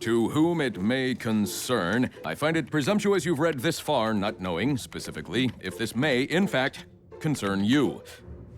To whom it may concern, I find it presumptuous you've read this far, not knowing, specifically, if this may, in fact, concern you.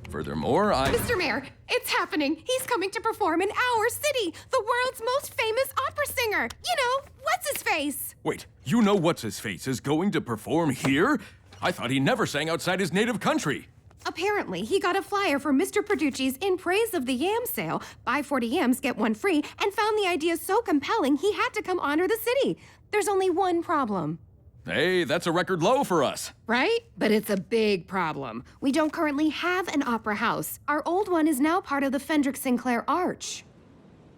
Furthermore, Mr. Mayor, it's happening. He's coming to perform in our city, the world's most famous opera singer. You know, what's-his-face? Wait, you know what's-his-face is going to perform here? I thought he never sang outside his native country. Apparently, he got a flyer for Mr. Produci's In Praise of the Yam sale. Buy 40 yams, get one free, and found the idea so compelling he had to come honor the city. There's only one problem. Hey, that's a record low for us. Right? But it's a big problem. We don't currently have an opera house. Our old one is now part of the Fendrick Sinclair Arch.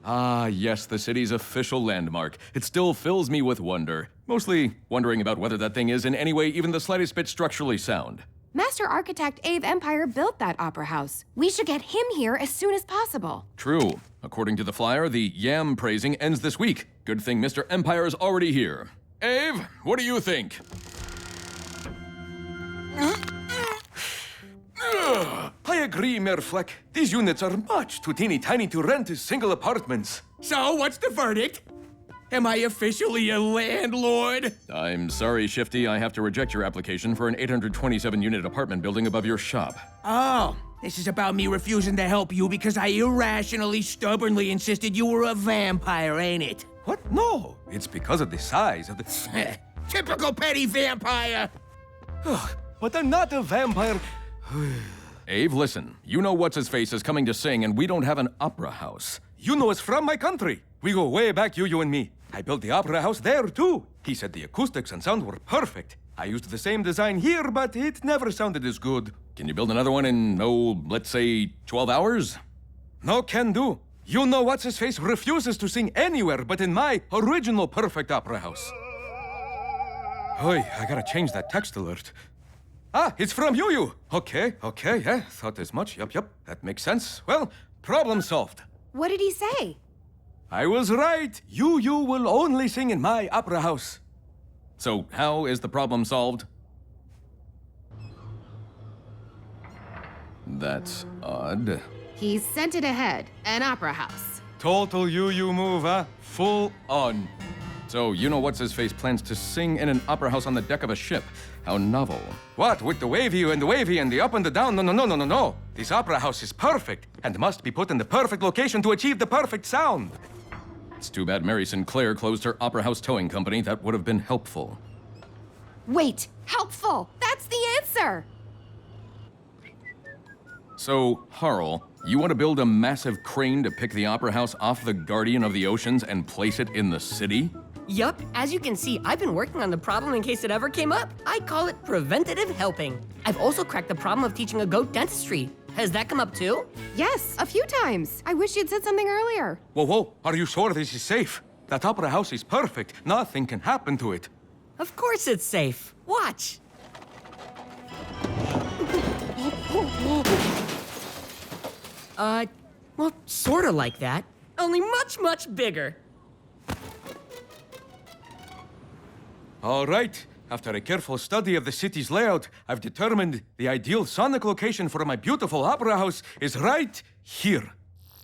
Ah, yes, the city's official landmark. It still fills me with wonder. Mostly wondering about whether that thing is in any way even the slightest bit structurally sound. Master architect Ave Empire built that opera house. We should get him here as soon as possible. True. According to the flyer, the yam praising ends this week. Good thing Mr. Empire is already here. Ave, what do you think? I agree, Mayor Fleck. These units are much too teeny tiny to rent as single apartments. So, what's the verdict? Am I officially a landlord? I'm sorry, Shifty. I have to reject your application for an 827-unit apartment building above your shop. Oh, this is about me refusing to help you because I irrationally, stubbornly insisted you were a vampire, ain't it? What? No, it's because of the size of the... Typical petty vampire! But I'm not a vampire. Ave, listen. You know what's-his-face is coming to sing, and we don't have an opera house. You know it's from my country. We go way back, you and me. I built the opera house there, too. He said the acoustics and sound were perfect. I used the same design here, but it never sounded as good. Can you build another one in, let's say, 12 hours? No can do. You know what's-his-face refuses to sing anywhere but in my original perfect opera house. Oi, I gotta change that text alert. Ah, it's from you. Okay, yeah, thought as much. Yup, that makes sense. Well, problem solved. What did he say? I was right. You will only sing in my opera house. So, how is the problem solved? That's odd. He sent it ahead. An opera house. Total you move, huh? Full on. So, you know what's-his-face plans to sing in an opera house on the deck of a ship. How novel. What, with the wavy and the up and the down? No. This opera house is perfect and must be put in the perfect location to achieve the perfect sound. It's too bad Mary Sinclair closed her opera house towing company. That would have been helpful. Wait, helpful! That's the answer! So, Harl, you want to build a massive crane to pick the opera house off the Guardian of the Oceans and place it in the city? Yup, as you can see, I've been working on the problem in case it ever came up. I call it preventative helping. I've also cracked the problem of teaching a goat dentistry. Has that come up too? Yes, a few times. I wish you'd said something earlier. Whoa, are you sure this is safe? That opera house is perfect. Nothing can happen to it. Of course it's safe. Watch. Well, sorta like that. Only much, much bigger. All right. After a careful study of the city's layout, I've determined the ideal sonic location for my beautiful opera house is right here.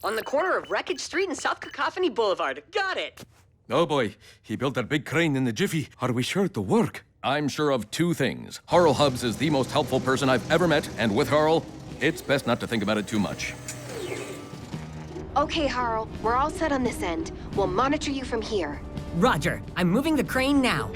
On the corner of Wreckage Street and South Cacophony Boulevard. Got it. Oh boy, he built that big crane in the jiffy. Are we sure it'll work? I'm sure of two things. Harl Hubbs is the most helpful person I've ever met, and with Harl, it's best not to think about it too much. Okay, Harl, we're all set on this end. We'll monitor you from here. Roger. I'm moving the crane now.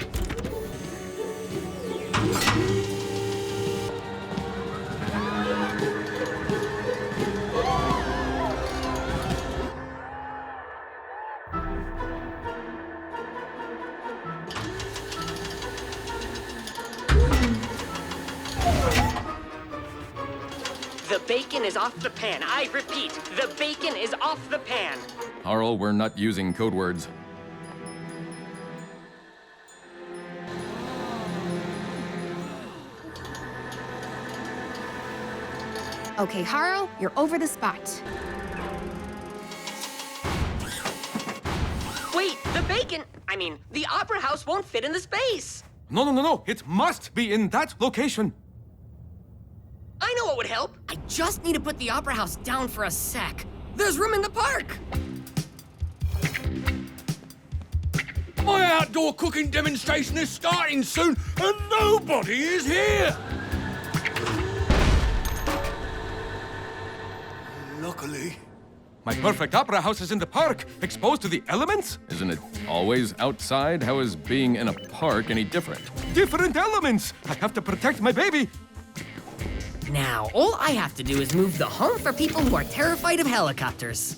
The bacon is off the pan. I repeat, the bacon is off the pan. Harl, we're not using code words. Okay, Harl, you're over the spot. Wait, the opera house won't fit in the space. No. It must be in that location. I know what would help. I just need to put the opera house down for a sec. There's room in the park. outdoor cooking demonstration is starting soon, and nobody is here! Luckily. My perfect opera house is in the park, exposed to the elements. Isn't it always outside? How is being in a park any different? Different elements. I have to protect my baby. Now, all I have to do is move the home for people who are terrified of helicopters.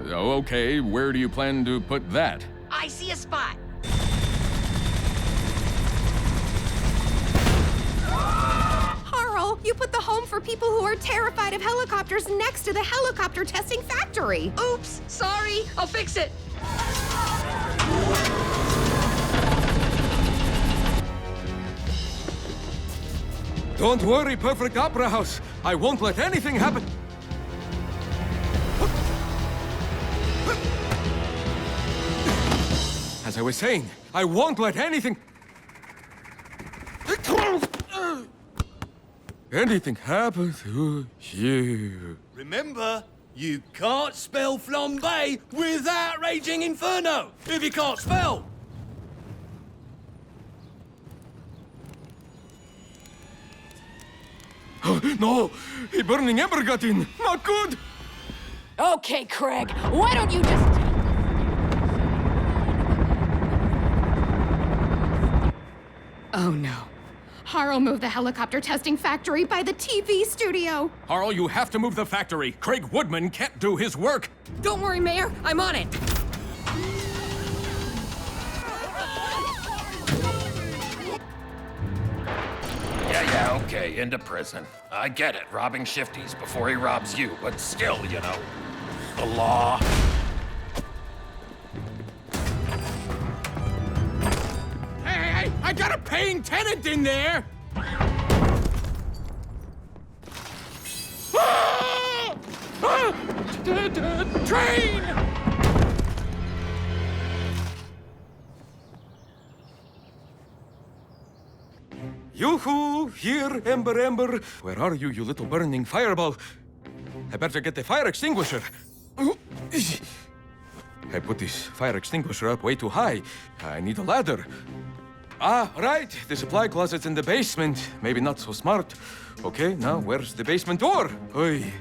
Okay, where do you plan to put that? I see a spot. Harl, you put the home for people who are terrified of helicopters next to the helicopter testing factory. Oops, sorry, I'll fix it. Don't worry, perfect opera house. I won't let anything happen. As I was saying, I won't let anything happen to you. Remember, you can't spell flambe without raging inferno. If you can't spell. No, a burning ember got in. Not good. Okay, Craig, why don't you just... Oh no. Harl moved the helicopter testing factory by the TV studio. Harl, you have to move the factory. Craig Woodman can't do his work. Don't worry, Mayor, I'm on it. Yeah, okay, into prison. I get it, robbing shifties before he robs you, but still, you know, the law. Hey, I got a paying tenant in there! Train! Yoo-hoo! Here, Ember Ember. Where are you, you little burning fireball? I better get the fire extinguisher. I put this fire extinguisher up way too high. I need a ladder. Ah, right. The supply closet's in the basement. Maybe not so smart. Okay, now where's the basement door? Oy.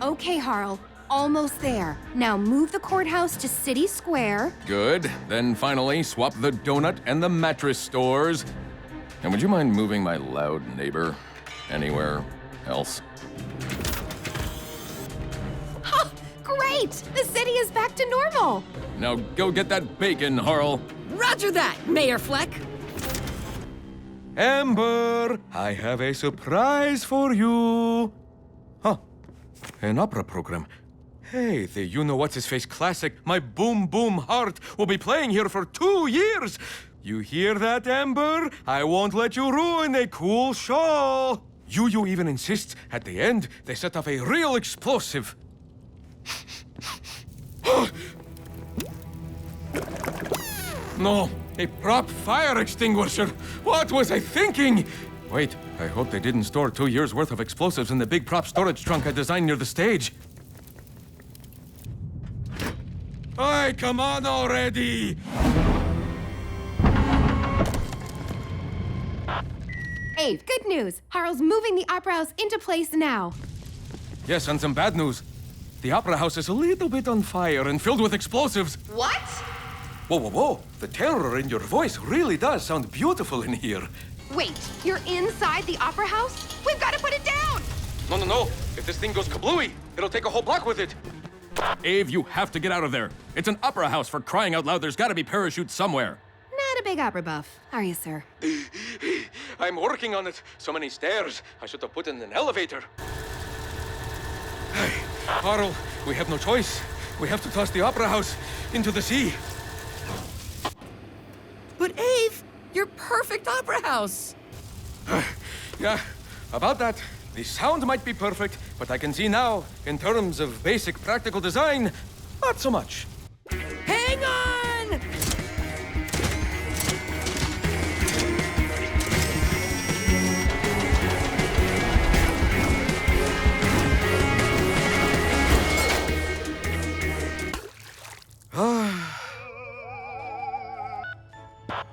Okay, Harl. Almost there. Now move the courthouse to City Square. Good. Then finally, swap the donut and the mattress stores. And would you mind moving my loud neighbor anywhere else? Ha! Great! The city is back to normal. Now go get that bacon, Harl. Roger that, Mayor Fleck. Ember, I have a surprise for you. Huh. An opera program. Hey, the you-know-what's-his-face classic, My Boom Boom Heart, will be playing here for 2 years. You hear that, Ember? I won't let you ruin a cool show. You even insists at the end they set off a real explosive. No, a prop fire extinguisher. What was I thinking? Wait, I hope they didn't store 2 years' worth of explosives in the big prop storage trunk I designed near the stage. Hey, come on already! Ave, good news. Harl's moving the opera house into place now. Yes, and some bad news. The opera house is a little bit on fire and filled with explosives. What? Whoa. The terror in your voice really does sound beautiful in here. Wait, you're inside the opera house? We've got to put it down! No. If this thing goes kablooey, it'll take a whole block with it. Ave, you have to get out of there. It's an opera house, for crying out loud. There's got to be parachutes somewhere. Not a big opera buff, are you, sir? I'm working on it. So many stairs. I should have put in an elevator. Hey, Harl, we have no choice. We have to toss the opera house into the sea. But Ave, your perfect opera house. Yeah, about that. The sound might be perfect, but I can see now, in terms of basic practical design, not so much. Hang on!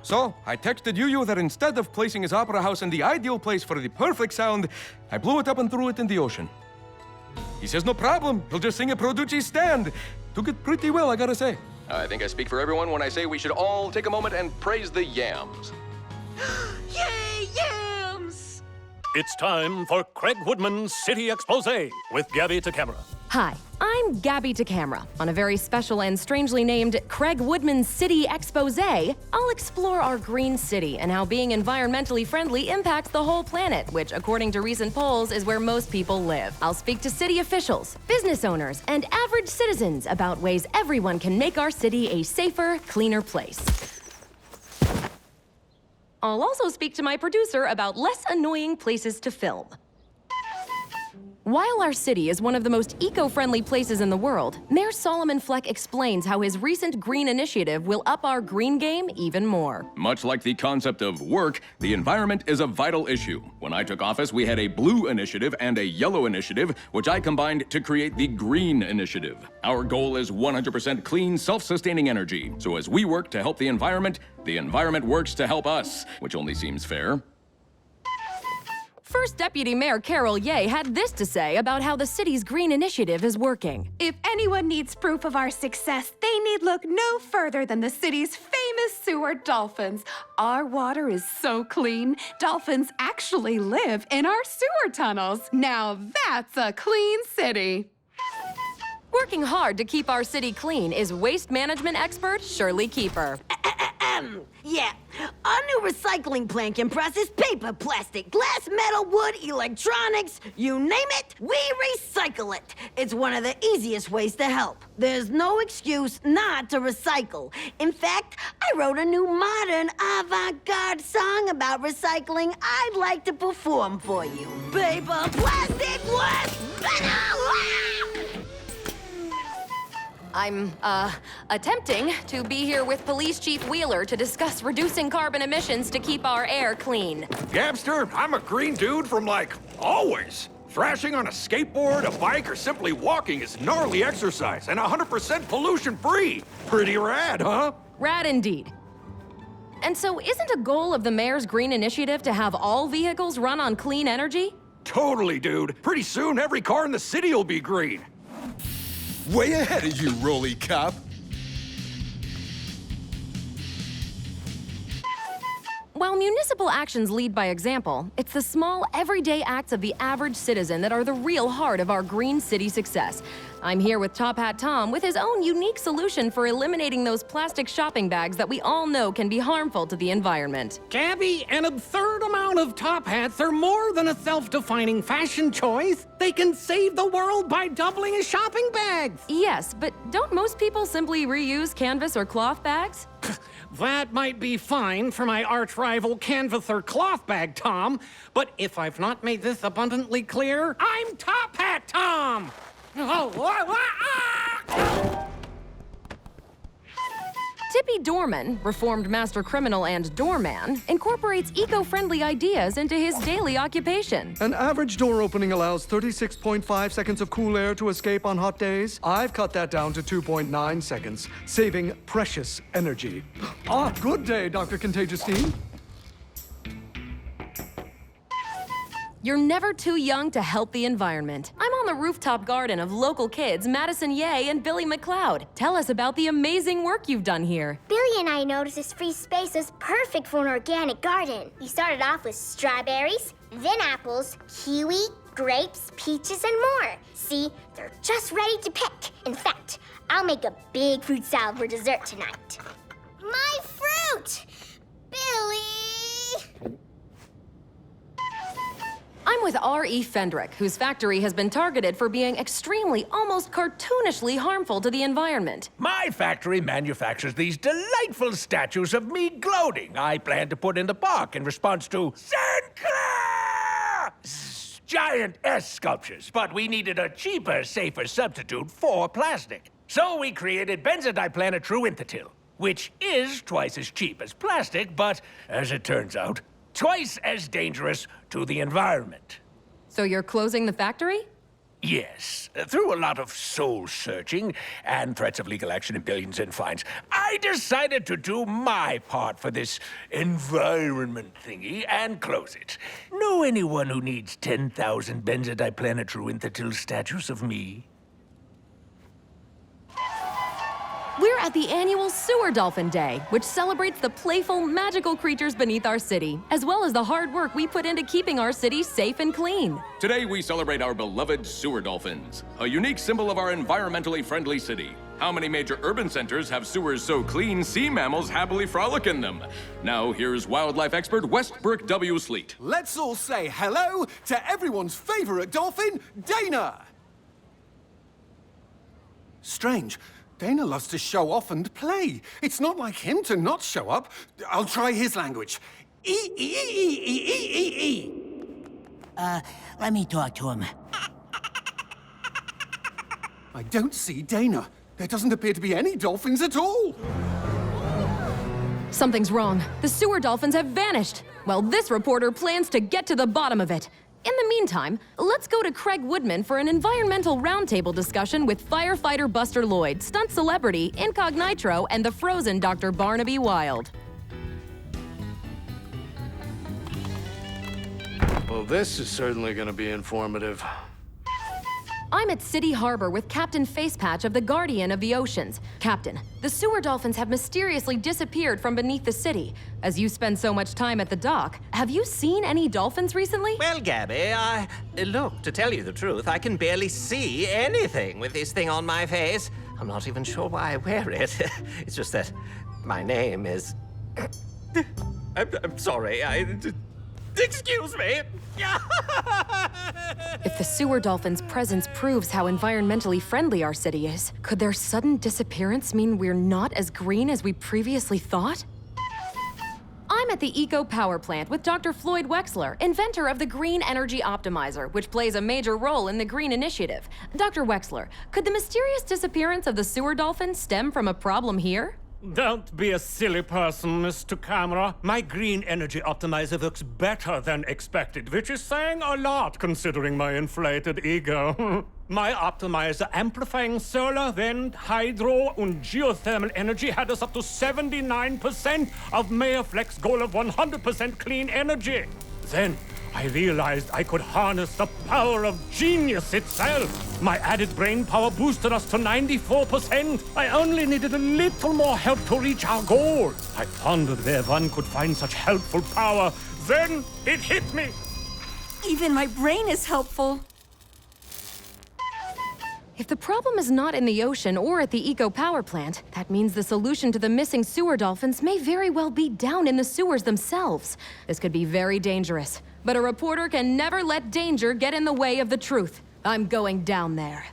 So, I texted Yu that instead of placing his opera house in the ideal place for the perfect sound, I blew it up and threw it in the ocean. He says no problem, he'll just sing a Produci stand. Took it pretty well, I gotta say. I think I speak for everyone when I say we should all take a moment and praise the yams. Yay, yams! It's time for Craig Woodman's City Exposé with Gabby to Camera. Hi, I'm Gabby to Camera. On a very special and strangely named Craig Woodman's City Exposé, I'll explore our green city and how being environmentally friendly impacts the whole planet, which, according to recent polls, is where most people live. I'll speak to city officials, business owners, and average citizens about ways everyone can make our city a safer, cleaner place. I'll also speak to my producer about less annoying places to film. While our city is one of the most eco-friendly places in the world, Mayor Solomon Fleck explains how his recent green initiative will up our green game even more. Much like the concept of work, the environment is a vital issue. When I took office, we had a blue initiative and a yellow initiative, which I combined to create the green initiative. Our goal is 100% clean, self-sustaining energy. So as we work to help the environment works to help us, which only seems fair. First Deputy Mayor Carol Ye had this to say about how the city's green initiative is working. If anyone needs proof of our success, they need look no further than the city's famous sewer dolphins. Our water is so clean, dolphins actually live in our sewer tunnels. Now that's a clean city. Working hard to keep our city clean is waste management expert Shirley Keeper. Yeah, our new recycling plant can process paper, plastic, glass, metal, wood, electronics, you name it, we recycle it. It's one of the easiest ways to help. There's no excuse not to recycle. In fact, I wrote a new modern avant-garde song about recycling I'd like to perform for you. Paper, plastic, wood, metal! I'm, attempting to be here with Police Chief Wheeler to discuss reducing carbon emissions to keep our air clean. Gabster, I'm a green dude from, always. Thrashing on a skateboard, a bike, or simply walking is gnarly exercise and 100% pollution-free. Pretty rad, huh? Rad indeed. And so isn't a goal of the mayor's green initiative to have all vehicles run on clean energy? Totally, dude. Pretty soon, every car in the city will be green. Way ahead of you, Rolly Cop. While municipal actions lead by example, it's the small, everyday acts of the average citizen that are the real heart of our green city success. I'm here with Top Hat Tom with his own unique solution for eliminating those plastic shopping bags that we all know can be harmful to the environment. Gabby, an absurd amount of top hats are more than a self-defining fashion choice. They can save the world by doubling as shopping bags. Yes, but don't most people simply reuse canvas or cloth bags? That might be fine for my arch-rival canvasser cloth bag, Tom, but if I've not made this abundantly clear, I'm Top Hat Tom! Tippy Dorman, reformed master criminal and doorman, incorporates eco-friendly ideas into his daily occupation. An average door opening allows 36.5 seconds of cool air to escape on hot days. I've cut that down to 2.9 seconds, saving precious energy. Good day, Dr. Contagiousteen. You're never too young to help the environment. I'm on the rooftop garden of local kids Madison Ye and Billy McLeod. Tell us about the amazing work you've done here. Billy and I noticed this free space is perfect for an organic garden. We started off with strawberries, then apples, kiwi, grapes, peaches, and more. See, they're just ready to pick. In fact, I'll make a big fruit salad for dessert tonight. My fruit! Billy! I'm with R.E. Fendrick, whose factory has been targeted for being extremely, almost cartoonishly harmful to the environment. My factory manufactures these delightful statues of me gloating I plan to put in the park in response to Sinclair! Giant S sculptures, but we needed a cheaper, safer substitute for plastic. So we created benzodiplanetruinthetil, which is twice as cheap as plastic, but, as it turns out, twice as dangerous to the environment. So you're closing the factory? Yes, through a lot of soul-searching and threats of legal action and billions in fines, I decided to do my part for this environment thingy and close it. Know anyone who needs 10,000 benzodiazepinetruinthetil statues of me? We're at the annual Sewer Dolphin Day, which celebrates the playful, magical creatures beneath our city, as well as the hard work we put into keeping our city safe and clean. Today, we celebrate our beloved sewer dolphins, a unique symbol of our environmentally friendly city. How many major urban centers have sewers so clean sea mammals happily frolic in them? Now, here's wildlife expert Westbrook W. Sleet. Let's all say hello to everyone's favorite dolphin, Dana! Strange. Dana loves to show off and play. It's not like him to not show up. I'll try his language. Let me talk to him. I don't see Dana. There doesn't appear to be any dolphins at all. Something's wrong. The sewer dolphins have vanished. Well, this reporter plans to get to the bottom of it. In the meantime, let's go to Craig Woodman for an environmental roundtable discussion with firefighter Buster Lloyd, stunt celebrity Incognito, and the frozen Dr. Barnaby Wild. Well, this is certainly going to be informative. I'm at City Harbor with Captain Facepatch of the Guardian of the Oceans. Captain, the sewer dolphins have mysteriously disappeared from beneath the city. As you spend so much time at the dock, have you seen any dolphins recently? Well, Gabby, look, to tell you the truth, I can barely see anything with this thing on my face. I'm not even sure why I wear it. It's just that my name is... I'm sorry, Excuse me! If the sewer dolphins' presence proves how environmentally friendly our city is, could their sudden disappearance mean we're not as green as we previously thought? I'm at the Eco Power Plant with Dr. Floyd Wexler, inventor of the Green Energy Optimizer, which plays a major role in the Green Initiative. Dr. Wexler, could the mysterious disappearance of the sewer dolphins stem from a problem here? Don't be a silly person, Mr. Camera. My green energy optimizer works better than expected, which is saying a lot considering my inflated ego. My optimizer amplifying solar, wind, hydro, and geothermal energy had us up to 79% of Mayor Fleck's goal of 100% clean energy. Then, I realized I could harness the power of genius itself. My added brain power boosted us to 94%. I only needed a little more help to reach our goal. I pondered where one could find such helpful power. Then it hit me. Even my brain is helpful. If the problem is not in the ocean or at the Eco Power Plant, that means the solution to the missing sewer dolphins may very well be down in the sewers themselves. This could be very dangerous. But a reporter can never let danger get in the way of the truth. I'm going down there.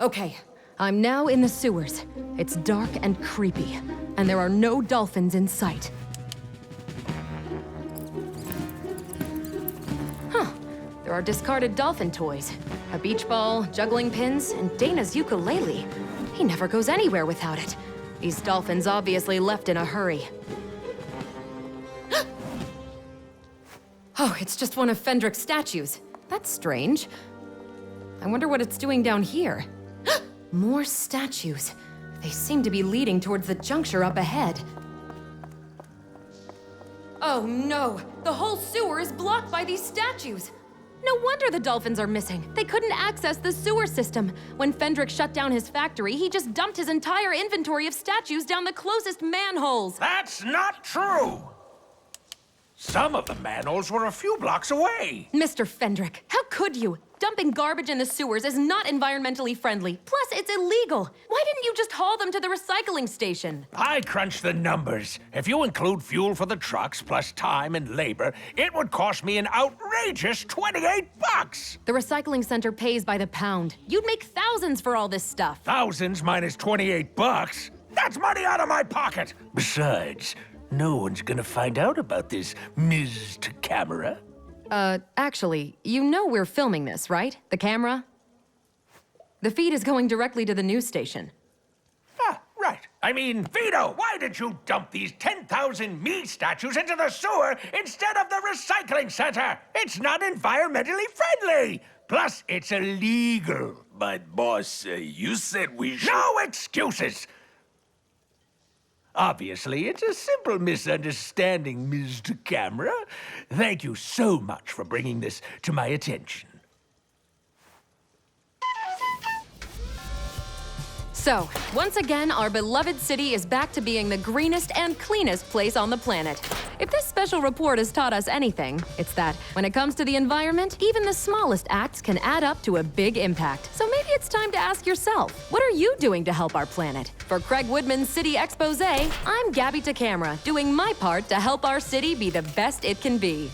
Okay, I'm now in the sewers. It's dark and creepy, and there are no dolphins in sight. There are discarded dolphin toys, a beach ball, juggling pins, and Dana's ukulele. He never goes anywhere without it. These dolphins obviously left in a hurry. Oh, it's just one of Fendrick's statues. That's strange. I wonder what it's doing down here. More statues. They seem to be leading towards the juncture up ahead. Oh no! The whole sewer is blocked by these statues! No wonder the dolphins are missing. They couldn't access the sewer system. When Fendrick shut down his factory, he just dumped his entire inventory of statues down the closest manholes. That's not true! Some of the manholes were a few blocks away. Mr. Fendrick, how could you? Dumping garbage in the sewers is not environmentally friendly. Plus, it's illegal. Why didn't you just haul them to the recycling station? I crunched the numbers. If you include fuel for the trucks, plus time and labor, it would cost me an outrageous $28. The recycling center pays by the pound. You'd make thousands for all this stuff. Thousands minus $28? That's money out of my pocket! Besides, no one's gonna find out about this, Ms. Camera. Actually, you know we're filming this, right? The camera? The feed is going directly to the news station. Ah, right. I mean, Vito, why did you dump these 10,000 me statues into the sewer instead of the recycling center? It's not environmentally friendly. Plus, it's illegal. But, boss, you said we should... No excuses! Obviously, it's a simple misunderstanding, Mr. Camera. Thank you so much for bringing this to my attention. So, once again, our beloved city is back to being the greenest and cleanest place on the planet. If this special report has taught us anything, it's that when it comes to the environment, even the smallest acts can add up to a big impact. So maybe it's time to ask yourself, what are you doing to help our planet? For Craig Woodman's City Exposé, I'm Gabby Camera, doing my part to help our city be the best it can be.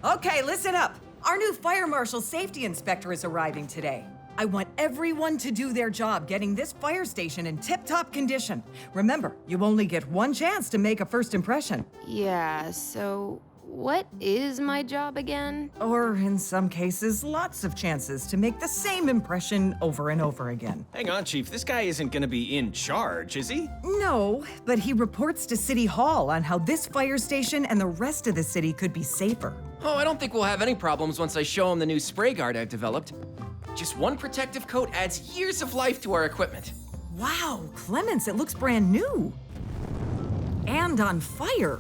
Okay, listen up. Our new Fire Marshal Safety Inspector is arriving today. I want everyone to do their job getting this fire station in tip-top condition. Remember, you only get one chance to make a first impression. Yeah, so what is my job again? Or in some cases, lots of chances to make the same impression over and over again. Hang on, Chief. This guy isn't gonna be in charge, is he? No, but he reports to City Hall on how this fire station and the rest of the city could be safer. Oh, I don't think we'll have any problems once I show him the new spray guard I've developed. Just one protective coat adds years of life to our equipment. Wow, Clemens, it looks brand new. And on fire.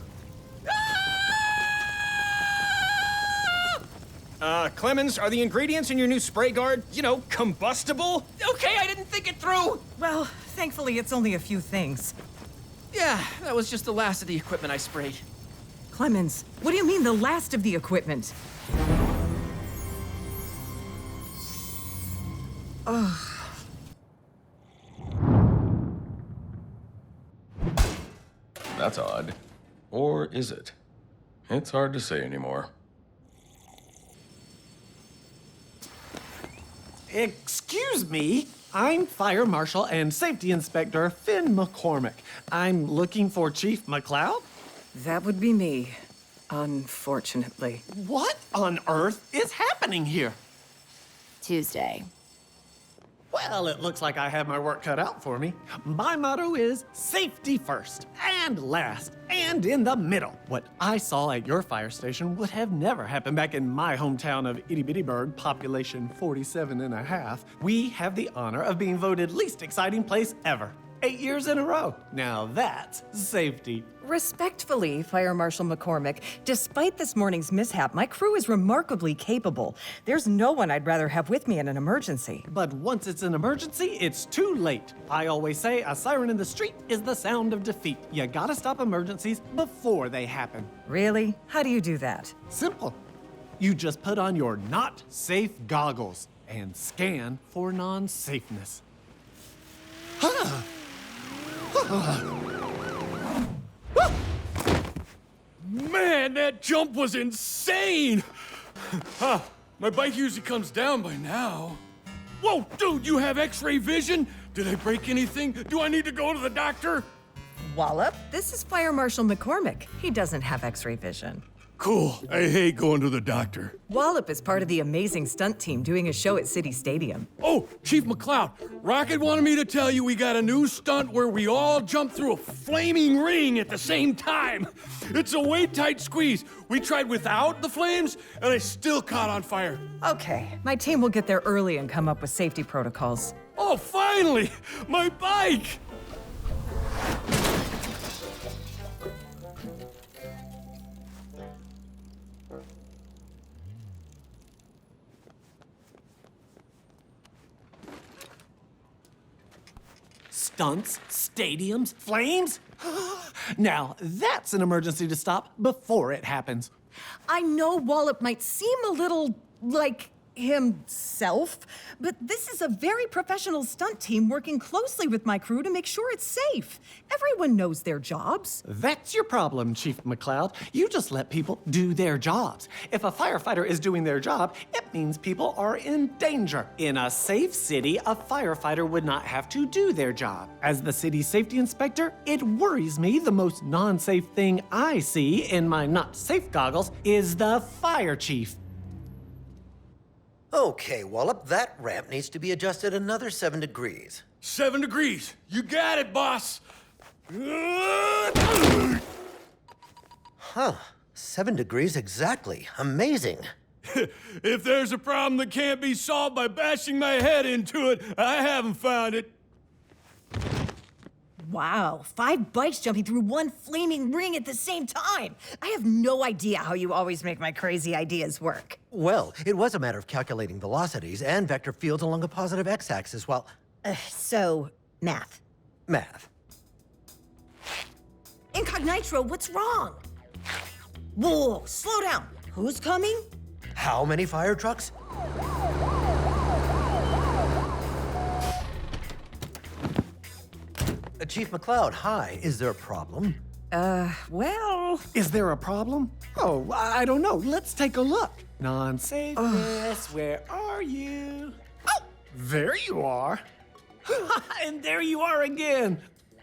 Clemens, are the ingredients in your new spray guard, combustible? Okay, I didn't think it through! Well, thankfully it's only a few things. Yeah, that was just the last of the equipment I sprayed. Clemens, what do you mean the last of the equipment? Ugh. That's odd. Or is it? It's hard to say anymore. Excuse me, I'm Fire Marshal and Safety Inspector Finn McCormick. I'm looking for Chief McCloud. That would be me, unfortunately. What on earth is happening here? Tuesday. Well, it looks like I have my work cut out for me. My motto is safety first, and last, and in the middle. What I saw at your fire station would have never happened back in my hometown of Itty-Bittyburg, population 47.5. We have the honor of being voted least exciting place ever. 8 years in a row. Now that's safety. Respectfully, Fire Marshal McCormick, despite this morning's mishap, my crew is remarkably capable. There's no one I'd rather have with me in an emergency. But once it's an emergency, it's too late. I always say a siren in the street is the sound of defeat. You gotta stop emergencies before they happen. Really? How do you do that? Simple. You just put on your not safe goggles and scan for non-safeness. Man, that jump was insane! My bike usually comes down by now. Whoa, dude, you have X-ray vision? Did I break anything? Do I need to go to the doctor? Wallop, this is Fire Marshal McCormick. He doesn't have X-ray vision. Cool. I hate going to the doctor. Wallop is part of the amazing stunt team doing a show at City Stadium. Oh, Chief McCloud, Rocket wanted me to tell you we got a new stunt where we all jump through a flaming ring at the same time. It's a weight-tight squeeze. We tried without the flames, and I still caught on fire. Okay, my team will get there early and come up with safety protocols. Oh, finally! My bike! Stunts, stadiums, flames? Now, that's an emergency to stop before it happens. I know Wallop might seem a little, like, himself, but this is a very professional stunt team working closely with my crew to make sure it's safe. Everyone knows their jobs. That's your problem, Chief McCloud. You just let people do their jobs. If a firefighter is doing their job, it means people are in danger. In a safe city, a firefighter would not have to do their job. As the city safety inspector, it worries me the most non-safe thing I see in my not-safe goggles is the fire chief. Okay, Wallop, that ramp needs to be adjusted another 7 degrees. 7 degrees. You got it, boss. Huh. 7 degrees exactly. Amazing. If there's a problem that can't be solved by bashing my head into it, I haven't found it. Wow, 5 bikes jumping through one flaming ring at the same time. I have no idea how you always make my crazy ideas work. Well, it was a matter of calculating velocities and vector fields along a positive x-axis while... So, math. Math. Incognito, what's wrong? Whoa, slow down. Who's coming? How many fire trucks? Chief McCloud, hi. Is there a problem? Well... Is there a problem? Oh, I don't know. Let's take a look. Non-safeness, where are you? Oh, there you are. And there you are again.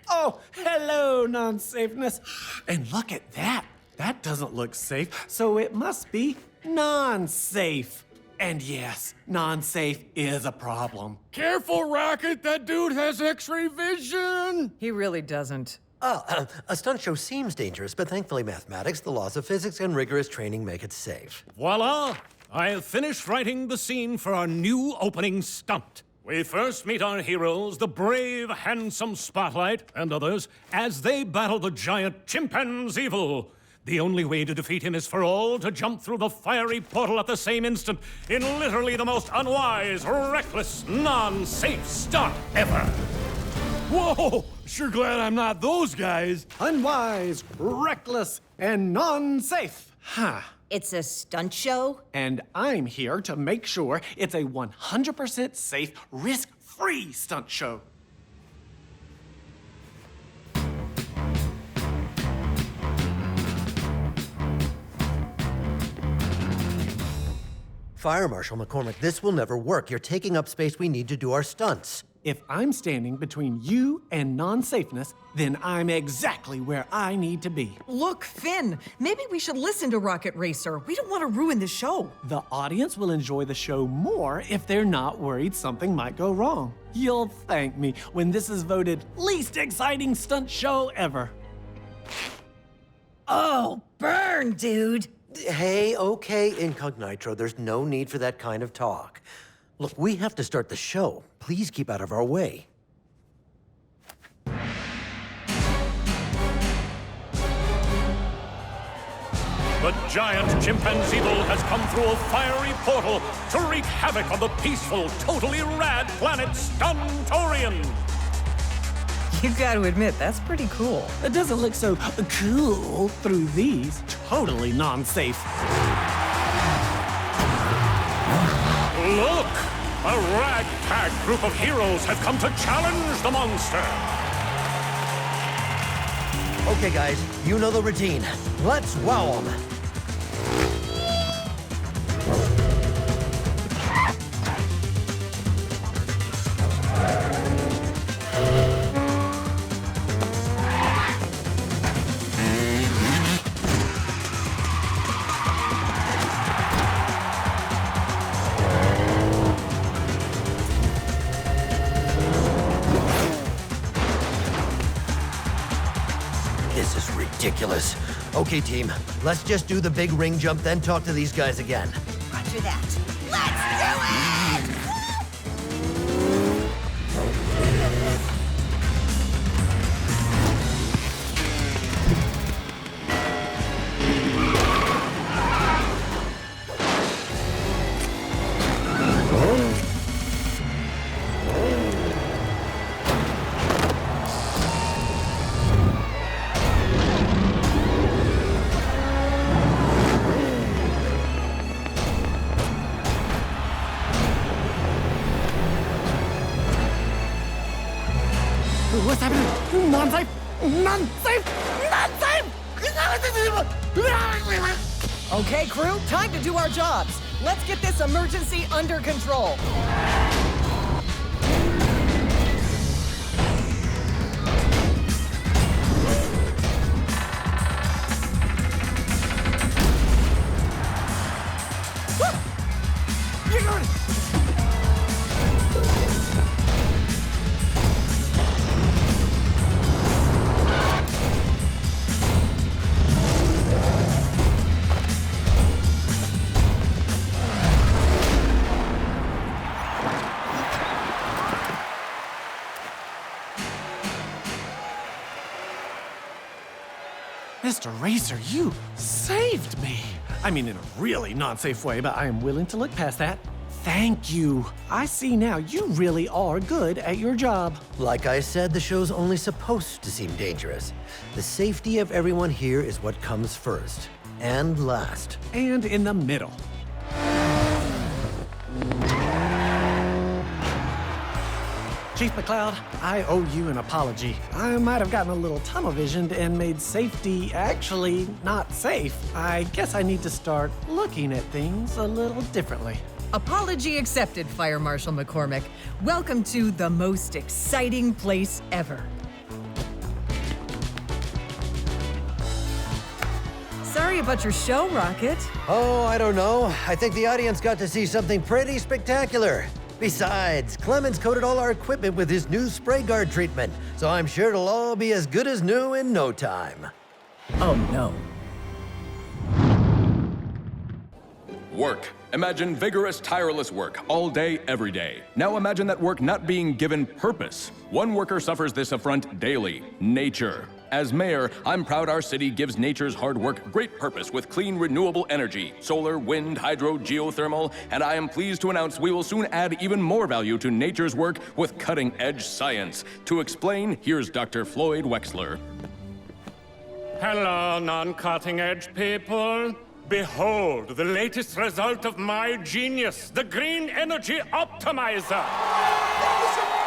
Oh, hello, non-safeness. And look at that. That doesn't look safe, so it must be non-safe. And yes, non-safe is a problem. Careful, Rocket. That dude has X-ray vision. He really doesn't. A stunt show seems dangerous, but thankfully mathematics, the laws of physics, and rigorous training make it safe. Voila! I have finished writing the scene for our new opening stunt. We first meet our heroes, the brave, handsome Spotlight, and others, as they battle the giant chimpanzee evil. The only way to defeat him is for all to jump through the fiery portal at the same instant in literally the most unwise, reckless, non-safe stunt ever. Whoa! Sure glad I'm not those guys. Unwise, reckless, and non-safe. Huh. It's a stunt show? And I'm here to make sure it's a 100% safe, risk-free stunt show. Fire Marshal McCormick, this will never work. You're taking up space we need to do our stunts. If I'm standing between you and non-safeness, then I'm exactly where I need to be. Look, Finn, maybe we should listen to Rocket Racer. We don't want to ruin the show. The audience will enjoy the show more if they're not worried something might go wrong. You'll thank me when this is voted least exciting stunt show ever. Oh, burn, dude. Hey, okay, Incognito, there's no need for that kind of talk. Look, we have to start the show. Please keep out of our way. The giant chimpanzee evil has come through a fiery portal to wreak havoc on the peaceful, totally rad planet Stuntorian. You gotta admit, that's pretty cool. It doesn't look so cool through these. Totally non-safe. Look! A ragtag group of heroes have come to challenge the monster. Okay, guys, you know the routine. Let's wow 'em. Ridiculous. Okay, team, let's just do the big ring jump, then talk to these guys again. Roger that. Let's do it! What's happening? Non-safe! Non-safe! Non-safe! Okay, crew, time to do our jobs. Let's get this emergency under control. Mr. Racer, you saved me. I mean, in a really non-safe way, but I am willing to look past that. Thank you. I see now you really are good at your job. Like I said, the show's only supposed to seem dangerous. The safety of everyone here is what comes first and last. And in the middle. Chief McCloud, I owe you an apology. I might have gotten a little tunnel visioned and made safety actually not safe. I guess I need to start looking at things a little differently. Apology accepted, Fire Marshal McCormick. Welcome to the most exciting place ever. Sorry about your show, Rocket. Oh, I don't know. I think the audience got to see something pretty spectacular. Besides, Clemens coated all our equipment with his new spray guard treatment, so I'm sure it'll all be as good as new in no time. Oh, no. Work. Imagine vigorous, tireless work, all day, every day. Now imagine that work not being given purpose. One worker suffers this affront daily: nature. As mayor, I'm proud our city gives nature's hard work great purpose with clean, renewable energy, solar, wind, hydro, geothermal, and I am pleased to announce we will soon add even more value to nature's work with cutting-edge science. To explain, here's Dr. Floyd Wexler. Hello, non-cutting-edge people. Behold the latest result of my genius, the Green Energy Optimizer.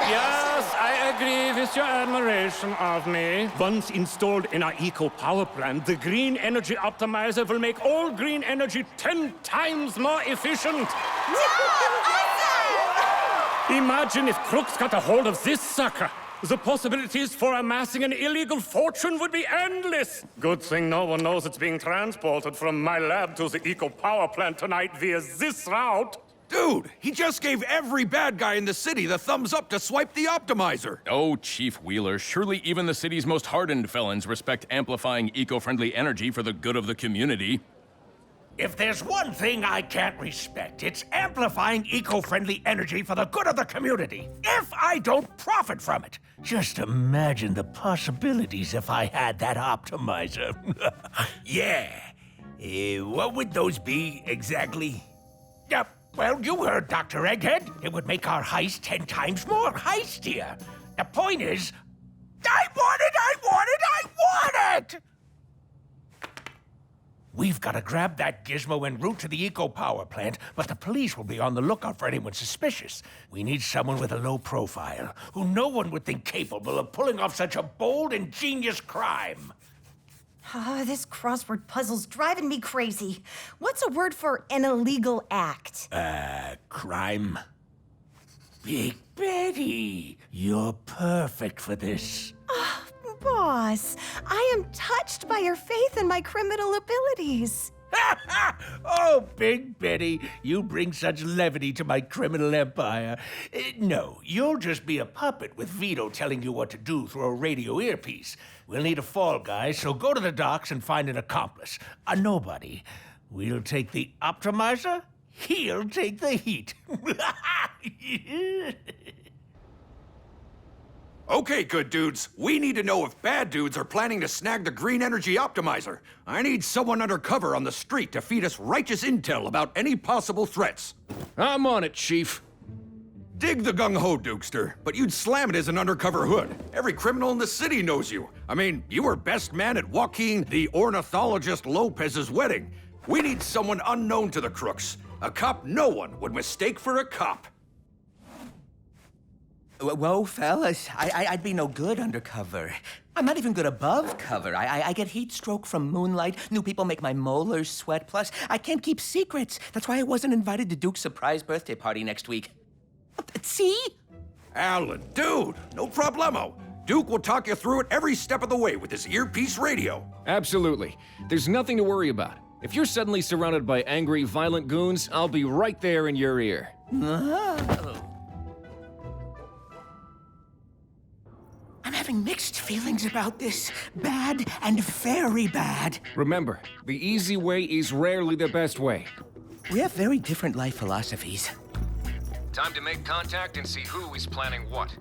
Yes, I agree with your admiration of me. Once installed in our eco-power plant, the Green Energy Optimizer will make all green energy 10 times more efficient. Imagine if crooks got a hold of this sucker. The possibilities for amassing an illegal fortune would be endless. Good thing no one knows it's being transported from my lab to the eco-power plant tonight via this route. Dude, he just gave every bad guy in the city the thumbs up to swipe the optimizer. Oh, Chief Wheeler, surely even the city's most hardened felons respect amplifying eco-friendly energy for the good of the community. If there's one thing I can't respect, it's amplifying eco-friendly energy for the good of the community. If I don't profit from it. Just imagine the possibilities if I had that optimizer. Yeah. What would those be exactly? Yep. Well, you heard Dr. Egghead. It would make our heist 10 times more heistier. The point is, I want it! We've got to grab that gizmo en route to the eco-power plant, but the police will be on the lookout for anyone suspicious. We need someone with a low profile, who no one would think capable of pulling off such a bold, ingenious crime. This crossword puzzle's driving me crazy. What's a word for an illegal act? Crime. Big Betty, you're perfect for this. Boss, I am touched by your faith in my criminal abilities. Oh, Big Betty, you bring such levity to my criminal empire. No, you'll just be a puppet with Vito telling you what to do through a radio earpiece. We'll need a fall guy, so go to the docks and find an accomplice. A nobody. We'll take the optimizer, he'll take the heat. Okay, good dudes. We need to know if bad dudes are planning to snag the Green Energy Optimizer. I need someone undercover on the street to feed us righteous intel about any possible threats. I'm on it, Chief. Dig the gung-ho, Dukester, but you'd slam it as an undercover hood. Every criminal in the city knows you. I mean, you were best man at Joaquin, the ornithologist Lopez's wedding. We need someone unknown to the crooks. A cop no one would mistake for a cop. Whoa, fellas, I'd be no good undercover. I'm not even good above cover. I get heat stroke from moonlight. New people make my molars sweat. Plus, I can't keep secrets. That's why I wasn't invited to Duke's surprise birthday party next week. See? Alan, dude, no problemo. Duke will talk you through it every step of the way with his earpiece radio. Absolutely. There's nothing to worry about. If you're suddenly surrounded by angry, violent goons, I'll be right there in your ear. I'm having mixed feelings about this. Bad and very bad. Remember, the easy way is rarely the best way. We have very different life philosophies. Time to make contact and see who is planning what.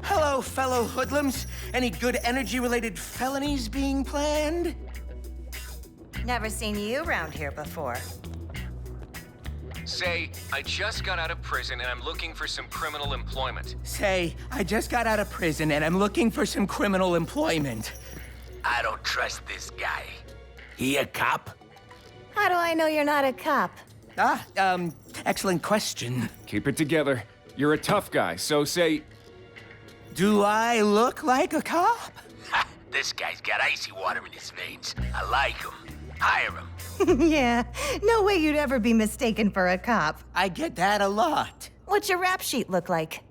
Hello, fellow hoodlums. Any good energy-related felonies being planned? Never seen you around here before. Say, I just got out of prison and I'm looking for some criminal employment. Say, I just got out of prison and I'm looking for some criminal employment. I don't trust this guy. He a cop? How do I know you're not a cop? Excellent question. Keep it together. You're a tough guy, so say... Do I look like a cop? Ha! This guy's got icy water in his veins. I like him. Hire him. Yeah, no way you'd ever be mistaken for a cop. I get that a lot. What's your rap sheet look like?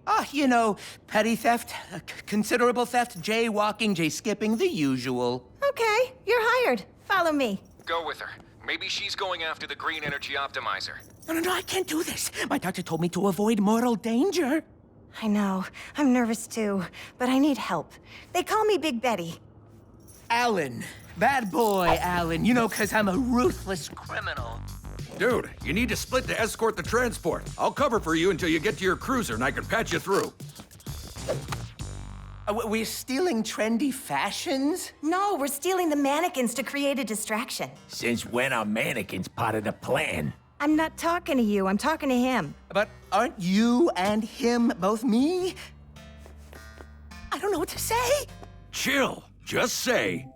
Petty theft, considerable theft, jaywalking, jay-skipping, the usual. Okay, you're hired. Follow me. Go with her. Maybe she's going after the green energy optimizer. No, I can't do this. My doctor told me to avoid mortal danger. I know. I'm nervous too, but I need help. They call me Big Betty. Alan. Bad boy, Alan. 'Cause I'm a ruthless criminal. Dude, you need to split to escort the transport. I'll cover for you until you get to your cruiser and I can patch you through. We're stealing trendy fashions? No, we're stealing the mannequins to create a distraction. Since when are mannequins part of the plan? I'm not talking to you, I'm talking to him. But aren't you and him both me? I don't know what to say. Chill. Just say.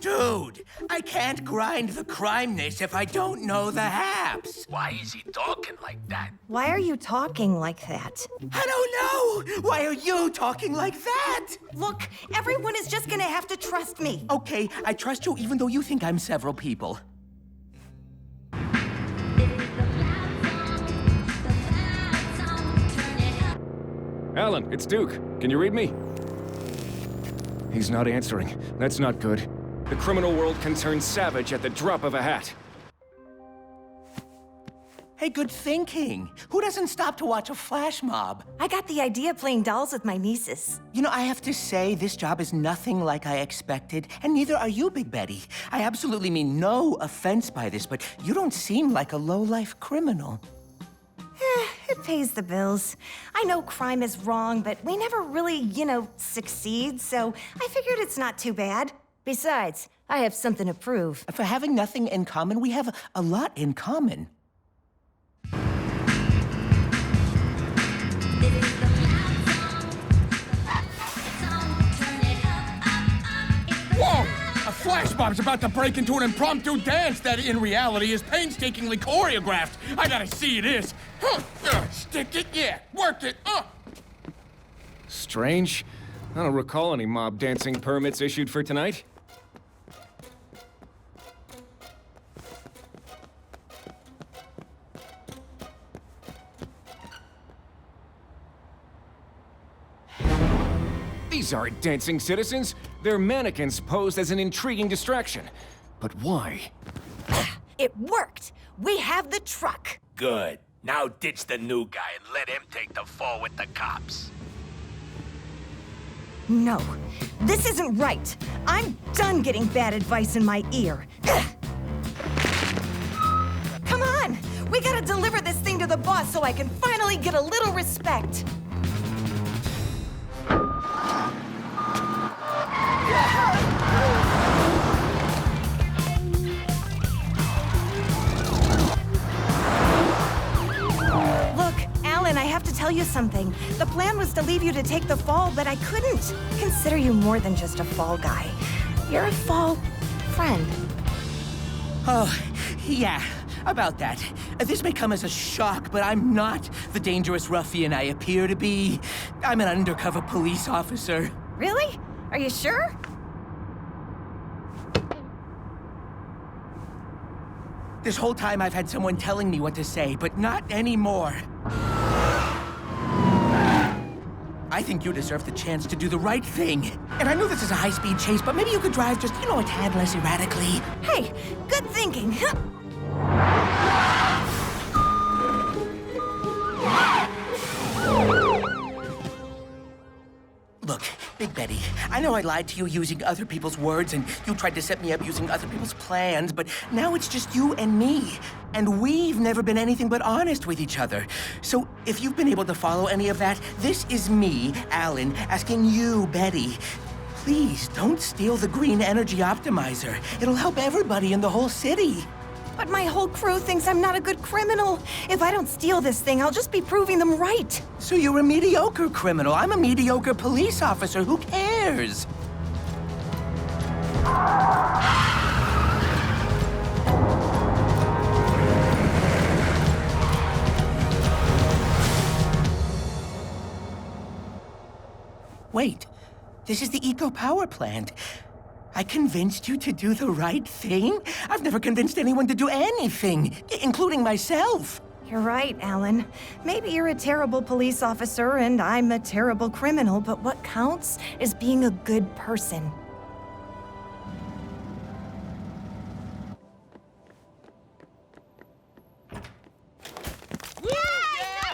Dude, I can't grind the crimeness if I don't know the haps. Why is he talking like that? Why are you talking like that? I don't know! Why are you talking like that? Look, everyone is just gonna have to trust me. Okay, I trust you even though you think I'm several people. Alan, it's Duke. Can you read me? He's not answering. That's not good. The criminal world can turn savage at the drop of a hat. Hey, good thinking. Who doesn't stop to watch a flash mob? I got the idea playing dolls with my nieces. I have to say, this job is nothing like I expected, and neither are you, Big Betty. I absolutely mean no offense by this, but you don't seem like a low-life criminal. It pays the bills. I know crime is wrong, but we never really, succeed, so I figured it's not too bad. Besides, I have something to prove. For having nothing in common, we have a lot in common. Whoa! A flash mob's about to break into an impromptu dance that in reality is painstakingly choreographed. I gotta see this. Stick it, yeah. Work it, Strange. I don't recall any mob dancing permits issued for tonight. These aren't dancing citizens. They're mannequins posed as an intriguing distraction. But why? It worked! We have the truck! Good. Now ditch the new guy and let him take the fall with the cops. No, this isn't right. I'm done getting bad advice in my ear. Come on! We gotta deliver this thing to the boss so I can finally get a little respect. Look, Alan, I have to tell you something. The plan was to leave you to take the fall, but I couldn't. Consider you more than just a fall guy. You're a fall friend. Oh, yeah. About that, this may come as a shock, but I'm not the dangerous ruffian I appear to be. I'm an undercover police officer. Really? Are you sure? This whole time I've had someone telling me what to say, but not anymore. I think you deserve the chance to do the right thing. And I know this is a high-speed chase, but maybe you could drive just, a tad less erratically. Hey, good thinking. Look, Big Betty, I know I lied to you using other people's words, and you tried to set me up using other people's plans, but now it's just you and me. And we've never been anything but honest with each other. So if you've been able to follow any of that, this is me, Alan, asking you, Betty, please don't steal the green energy optimizer. It'll help everybody in the whole city. But my whole crew thinks I'm not a good criminal. If I don't steal this thing, I'll just be proving them right. So you're a mediocre criminal. I'm a mediocre police officer. Who cares? Wait, this is the Eco Power Plant. I convinced you to do the right thing? I've never convinced anyone to do anything, including myself. You're right, Alan. Maybe you're a terrible police officer and I'm a terrible criminal, but what counts is being a good person.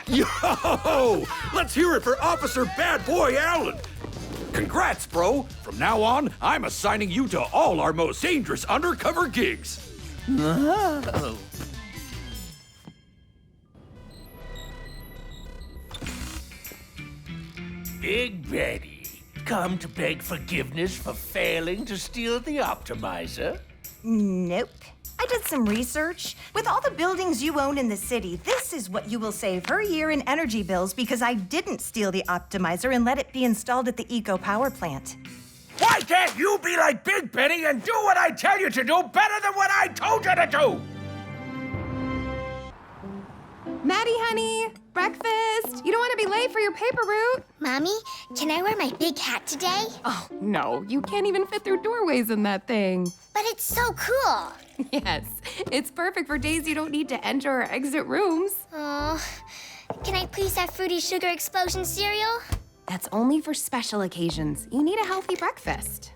Yo! Let's hear it for Officer Bad Boy Allen. Congrats, bro. From now on, I'm assigning you to all our most dangerous undercover gigs. Oh. Big Betty, come to beg forgiveness for failing to steal the optimizer? Nope. I did some research. With all the buildings you own in the city, this is what you will save per year in energy bills because I didn't steal the optimizer and let it be installed at the Eco Power Plant. Why can't you be like Big Betty and do what I tell you to do better than what I told you to do? Maddie, honey, breakfast. You don't want to be late for your paper route. Mommy, can I wear my big hat today? Oh, no, you can't even fit through doorways in that thing. But it's so cool. Yes, it's perfect for days you don't need to enter or exit rooms. Oh, can I please have Fruity Sugar Explosion cereal? That's only for special occasions. You need a healthy breakfast.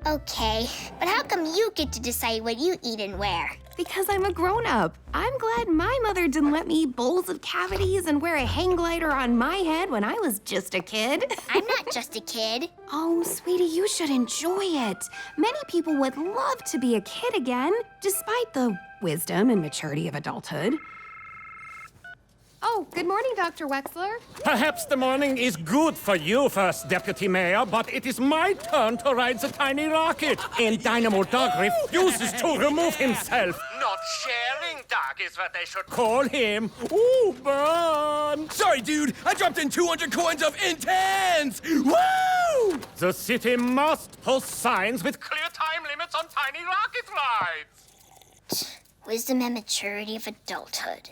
Okay, but how come you get to decide what you eat and where? Because I'm a grown-up. I'm glad my mother didn't let me eat bowls of cavities and wear a hang glider on my head when I was just a kid. I'm not just a kid. Oh, sweetie, you should enjoy it. Many people would love to be a kid again, despite the wisdom and maturity of adulthood. Oh, good morning, Dr. Wexler. Perhaps the morning is good for you, First Deputy Mayor, but it is my turn to ride the tiny rocket. And Dynamo Dog refuses to remove himself. Not sharing dog is what they should call him. Ooh, burn! Sorry, dude. I dropped in 200 coins of intense. Woo! The city must post signs with clear time limits on tiny rocket rides. Wisdom and maturity of adulthood.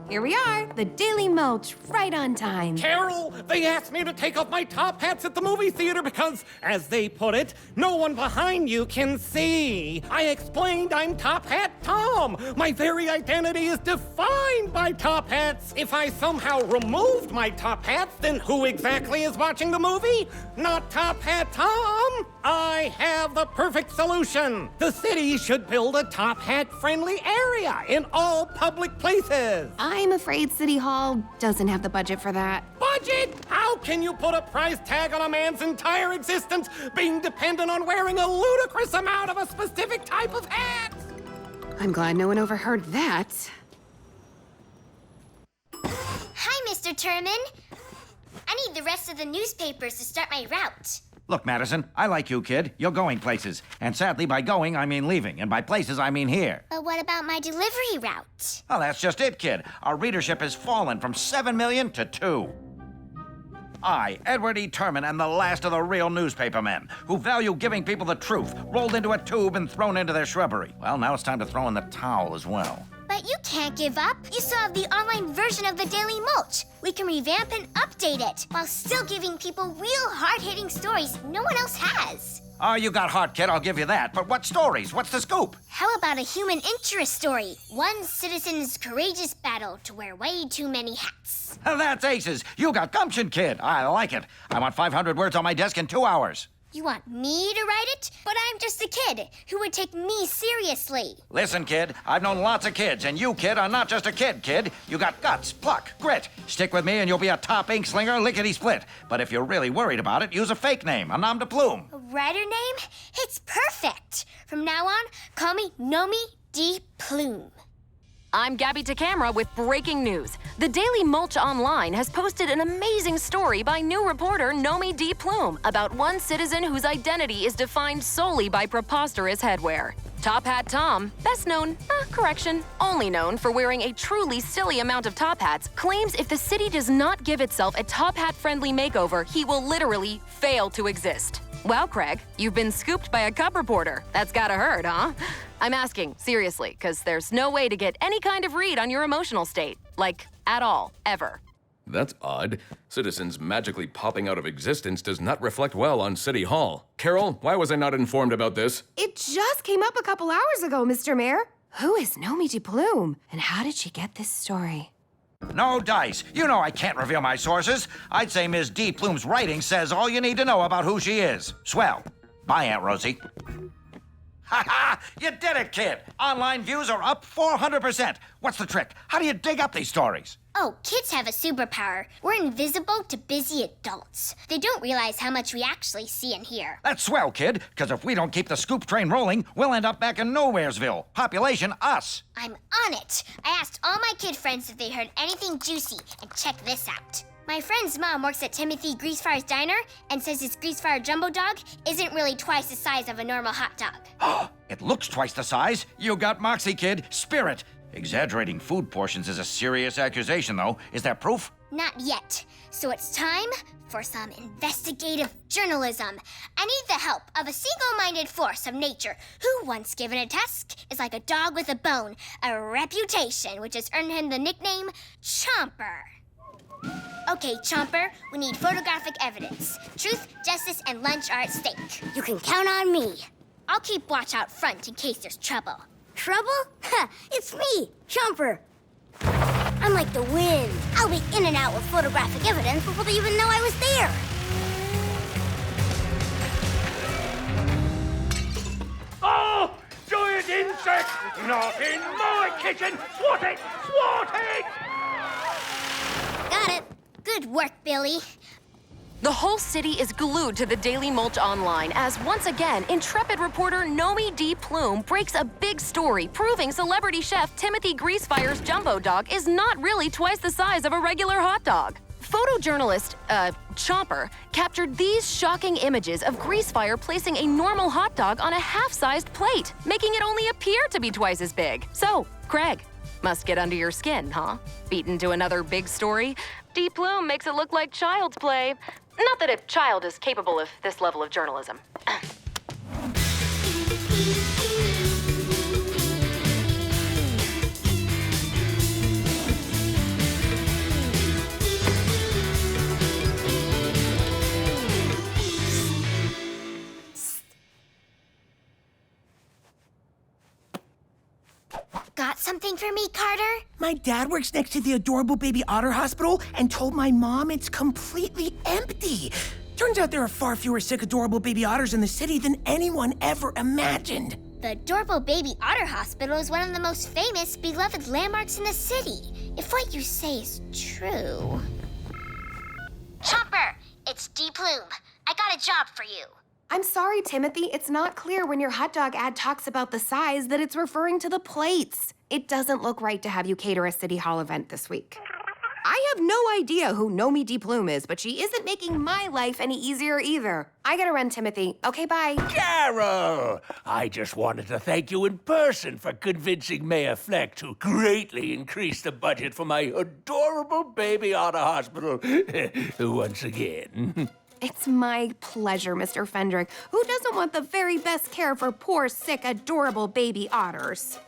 Here we are, the Daily Mulch, right on time. Carol, they asked me to take off my top hats at the movie theater because, as they put it, no one behind you can see. I explained I'm Top Hat Tom. My very identity is defined by top hats. If I somehow removed my top hats, then who exactly is watching the movie? Not Top Hat Tom. I have the perfect solution. The city should build a top hat friendly area in all public places. I'm afraid City Hall doesn't have the budget for that. Budget? How can you put a price tag on a man's entire existence being dependent on wearing a ludicrous amount of a specific type of hat? I'm glad no one overheard that. Hi, Mr. Turman. I need the rest of the newspapers to start my route. Look, Madison, I like you, kid. You're going places. And sadly, by going, I mean leaving. And by places, I mean here. But what about my delivery route? Well, that's just it, kid. Our readership has fallen from 7 million to 2. I, Edward E. Turman, am the last of the real newspapermen who value giving people the truth, rolled into a tube and thrown into their shrubbery. Well, now it's time to throw in the towel as well. But you can't give up. You still have the online version of the Daily Mulch. We can revamp and update it while still giving people real hard-hitting stories no one else has. Oh, you got heart, kid, I'll give you that. But what stories? What's the scoop? How about a human interest story? One citizen's courageous battle to wear way too many hats. That's aces. You got gumption, kid. I like it. I want 500 words on my desk in 2 hours. You want me to write it? But I'm just a kid. Who would take me seriously? Listen, kid, I've known lots of kids, and you, kid, are not just a kid. You got guts, pluck, grit. Stick with me and you'll be a top ink slinger lickety-split. But if you're really worried about it, use a fake name, a nom de plume. A writer name? It's perfect. From now on, call me Nomi D. Plume. I'm Gabby to Camera with breaking news. The Daily Mulch Online has posted an amazing story by new reporter Nomi D. Plume about one citizen whose identity is defined solely by preposterous headwear. Top Hat Tom, best known, only known for wearing a truly silly amount of top hats, claims if the city does not give itself a top hat-friendly makeover, he will literally fail to exist. Wow, Craig, you've been scooped by a cub reporter. That's gotta hurt, huh? I'm asking, seriously, because there's no way to get any kind of read on your emotional state. Like, at all, ever. That's odd. Citizens magically popping out of existence does not reflect well on City Hall. Carol, why was I not informed about this? It just came up a couple hours ago, Mr. Mayor. Who is Nomi de Plume? And how did she get this story? No dice. You know I can't reveal my sources. I'd say Ms. D. Plume's writing says all you need to know about who she is. Swell. Bye, Aunt Rosie. Ha-ha! You did it, kid! Online views are up 400%. What's the trick? How do you dig up these stories? Oh, kids have a superpower. We're invisible to busy adults. They don't realize how much we actually see and hear. That's swell, kid, because if we don't keep the scoop train rolling, we'll end up back in Nowheresville. Population, us. I'm on it. I asked all my kid friends if they heard anything juicy, and check this out. My friend's mom works at Timothy Greasefire's diner and says his Greasefire jumbo dog isn't really twice the size of a normal hot dog. It looks twice the size. You got moxie, kid. Spirit. Exaggerating food portions is a serious accusation, though. Is that proof? Not yet. So it's time for some investigative journalism. I need the help of a single-minded force of nature who, once given a task, is like a dog with a bone, a reputation which has earned him the nickname Chomper. Okay, Chomper, we need photographic evidence. Truth, justice, and lunch are at stake. You can count on me. I'll keep watch out front in case there's trouble. Trouble? Ha! It's me, Chomper. I'm like the wind. I'll be in and out with photographic evidence before they even know I was there. Oh! Giant insect! Not in my kitchen! Swat it! Swat it! Got it. Good work, Billy. The whole city is glued to the Daily Mulch Online as once again, intrepid reporter Nomi D. Plume breaks a big story proving celebrity chef Timothy Greasefire's jumbo dog is not really twice the size of a regular hot dog. Photojournalist, Chomper, captured these shocking images of Greasefire placing a normal hot dog on a half-sized plate, making it only appear to be twice as big. So, Craig, must get under your skin, huh? Beaten to another big story? D. Plume makes it look like child's play. Not that a child is capable of this level of journalism. Got something for me, Carter? My dad works next to the adorable baby otter hospital and told my mom it's completely empty. Turns out there are far fewer sick, adorable baby otters in the city than anyone ever imagined. The adorable baby otter hospital is one of the most famous, beloved landmarks in the city. If what you say is true. Chomper, it's D. Plume. I got a job for you. I'm sorry, Timothy. It's not clear when your hot dog ad talks about the size that it's referring to the plates. It doesn't look right to have you cater a City Hall event this week. I have no idea who Nomi D. Plume is, but she isn't making my life any easier either. I gotta run, Timothy. Okay, bye. Carol! I just wanted to thank you in person for convincing Mayor Fleck to greatly increase the budget for my adorable baby otter hospital once again. It's my pleasure, Mr. Fendrick. Who doesn't want the very best care for poor, sick, adorable baby otters?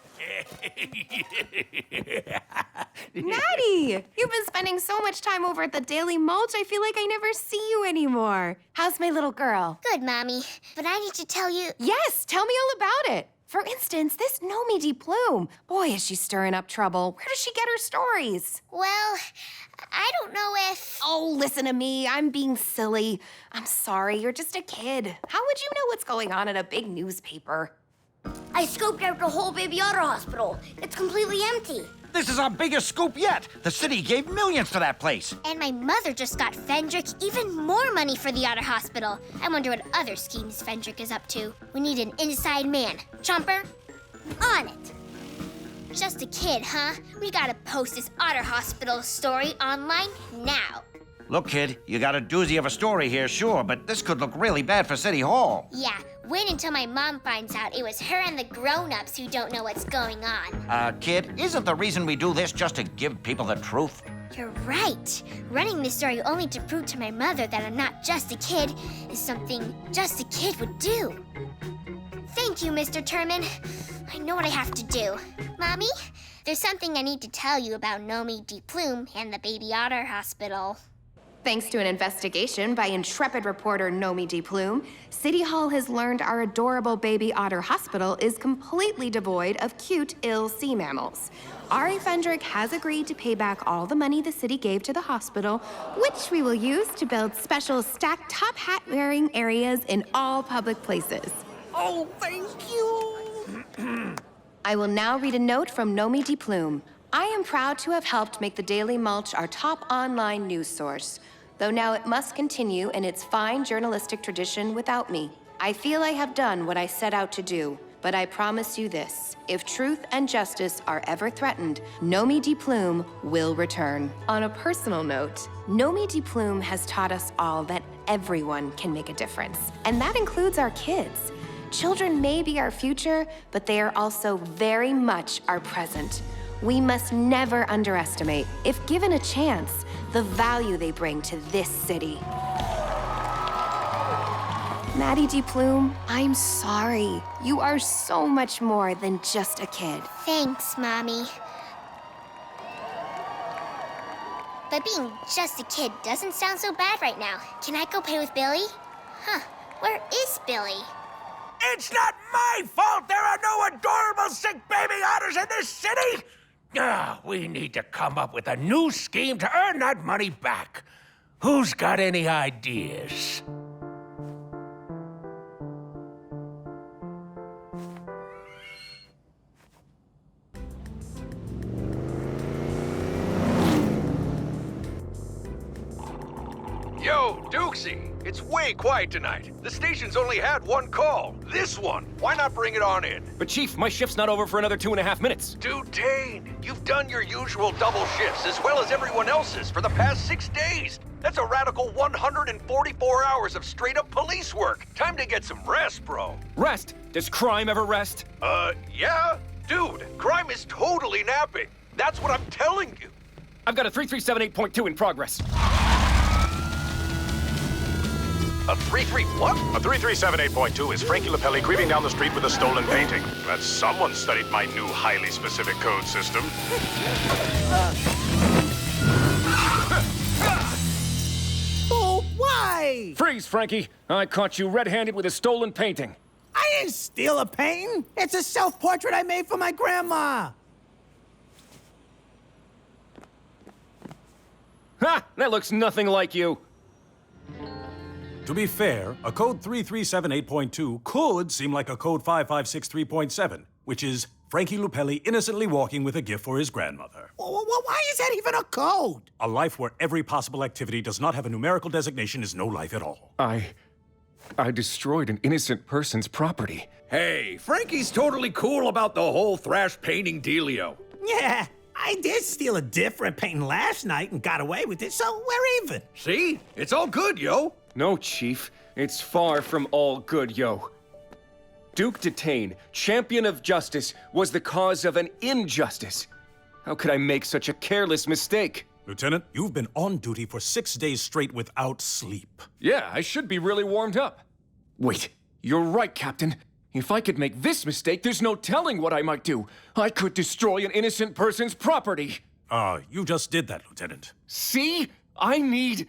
Maddie! You've been spending so much time over at the Daily Mulch, I feel like I never see you anymore. How's my little girl? Good, Mommy. But I need to tell you... Yes, tell me all about it. For instance, this Nomi D. Plume. Boy, is she stirring up trouble. Where does she get her stories? Well, I don't know if... Oh, listen to me. I'm being silly. I'm sorry, you're just a kid. How would you know what's going on in a big newspaper? I scoped out the whole baby otter hospital. It's completely empty. This is our biggest scoop yet. The city gave millions to that place. And my mother just got Fendrick even more money for the otter hospital. I wonder what other schemes Fendrick is up to. We need an inside man. Chomper, on it. Just a kid, huh? We gotta post this otter hospital story online now. Look, kid, you got a doozy of a story here, sure, but this could look really bad for City Hall. Yeah, wait until my mom finds out it was her and the grown-ups who don't know what's going on. Kid, isn't the reason we do this just to give people the truth? You're right. Running this story only to prove to my mother that I'm not just a kid is something just a kid would do. Thank you, Mr. Turman. I know what I have to do. Mommy, there's something I need to tell you about Nomi D. Plume and the baby otter hospital. Thanks to an investigation by intrepid reporter Nomi D. Plume, City Hall has learned our adorable baby otter hospital is completely devoid of cute, ill sea mammals. Ari Fendrick has agreed to pay back all the money the city gave to the hospital, which we will use to build special stacked top hat wearing areas in all public places. Oh, thank you. I will now read a note from Nomi D. Plume. I am proud to have helped make the Daily Mulch our top online news source, though now it must continue in its fine journalistic tradition without me. I feel I have done what I set out to do, but I promise you this. If truth and justice are ever threatened, Nomi D. Plume will return. On a personal note, Nomi D. Plume has taught us all that everyone can make a difference, and that includes our kids. Children may be our future, but they are also very much our present. We must never underestimate, if given a chance, the value they bring to this city. Maddie D. Plume, I'm sorry. You are so much more than just a kid. Thanks, Mommy. But being just a kid doesn't sound so bad right now. Can I go play with Billy? Huh, where is Billy? It's not my fault there are no adorable sick baby otters in this city! We need to come up with a new scheme to earn that money back. Who's got any ideas? Yo, Dukesy, it's way quiet tonight. The station's only had one call. This one. Why not bring it on in? But Chief, my shift's not over for another 2.5 minutes. Dude, Dane, you've done your usual double shifts as well as everyone else's for the past 6 days. That's a radical 144 hours of straight-up police work. Time to get some rest, bro. Rest? Does crime ever rest? Yeah. Dude, crime is totally napping. That's what I'm telling you. I've got a 3378.2 in progress. A 33 what? A 3378.2 is Frankie Lapelli creeping down the street with a stolen painting. That's someone studied my new highly specific code system. Oh, why? Freeze, Frankie. I caught you red-handed with a stolen painting. I didn't steal a painting. It's a self-portrait I made for my grandma. Ha! That looks nothing like you. To be fair, a code 3378.2 could seem like a code 5563.7, which is Frankie Lupelli innocently walking with a gift for his grandmother. Why is that even a code? A life where every possible activity does not have a numerical designation is no life at all. I destroyed an innocent person's property. Hey, Frankie's totally cool about the whole thrash painting dealio. Yeah, I did steal a different painting last night and got away with it, so we're even. See? It's all good, yo. No, Chief. It's far from all good, yo. Duke Detain, champion of justice, was the cause of an injustice. How could I make such a careless mistake? Lieutenant, you've been on duty for 6 days straight without sleep. Yeah, I should be really warmed up. Wait, you're right, Captain. If I could make this mistake, there's no telling what I might do. I could destroy an innocent person's property. You just did that, Lieutenant. See? I need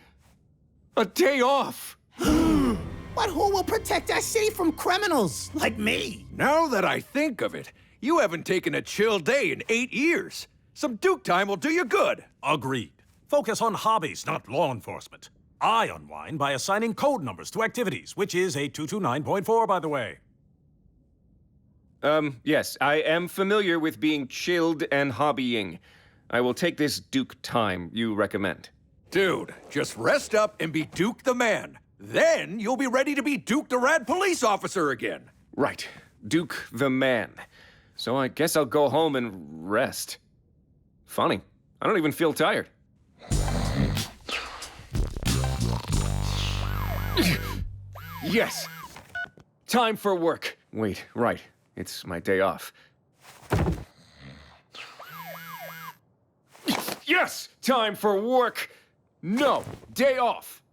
a day off. But who will protect our city from criminals like me? Now that I think of it, you haven't taken a chill day in 8 years. Some Duke time will do you good. Agreed. Focus on hobbies, not law enforcement. I unwind by assigning code numbers to activities, which is 8229.4, by the way. Yes, I am familiar with being chilled and hobbying. I will take this Duke time you recommend. Dude, just rest up and be Duke the man. Then you'll be ready to be Duke the Rad police officer again. Right, Duke the man. So I guess I'll go home and rest. Funny, I don't even feel tired. Yes! Time for work. Wait, right. It's my day off. Yes! Time for work! No! Day off!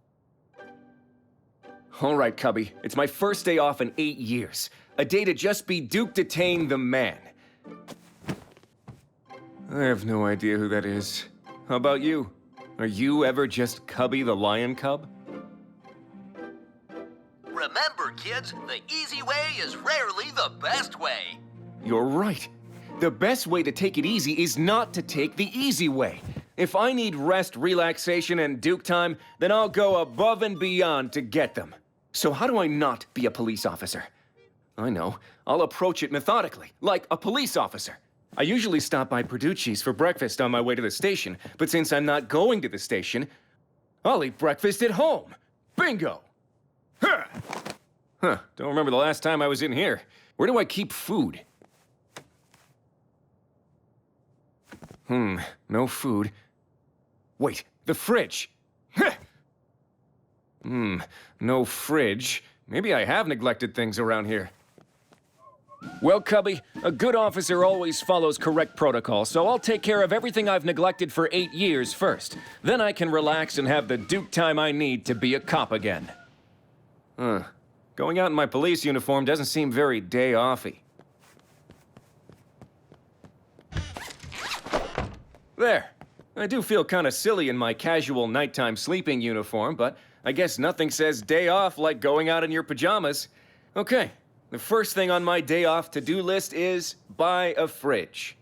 All right, Cubby. It's my first day off in 8 years. A day to just be Duke Detain the man. I have no idea who that is. How about you? Are you ever just Cubby the Lion Cub? Remember, kids, the easy way is rarely the best way. You're right. The best way to take it easy is not to take the easy way. If I need rest, relaxation, and Duke time, then I'll go above and beyond to get them. So how do I not be a police officer? I know. I'll approach it methodically, like a police officer. I usually stop by Perducci's for breakfast on my way to the station, but since I'm not going to the station, I'll eat breakfast at home. Bingo! Huh, don't remember the last time I was in here. Where do I keep food? No food. Wait, the fridge. No fridge. Maybe I have neglected things around here. Well, Cubby, a good officer always follows correct protocol, so I'll take care of everything I've neglected for 8 years first. Then I can relax and have the Duke time I need to be a cop again. Going out in my police uniform doesn't seem very day-offy. There. I do feel kind of silly in my casual nighttime sleeping uniform, but I guess nothing says day off like going out in your pajamas. Okay, the first thing on my day off to-do list is buy a fridge.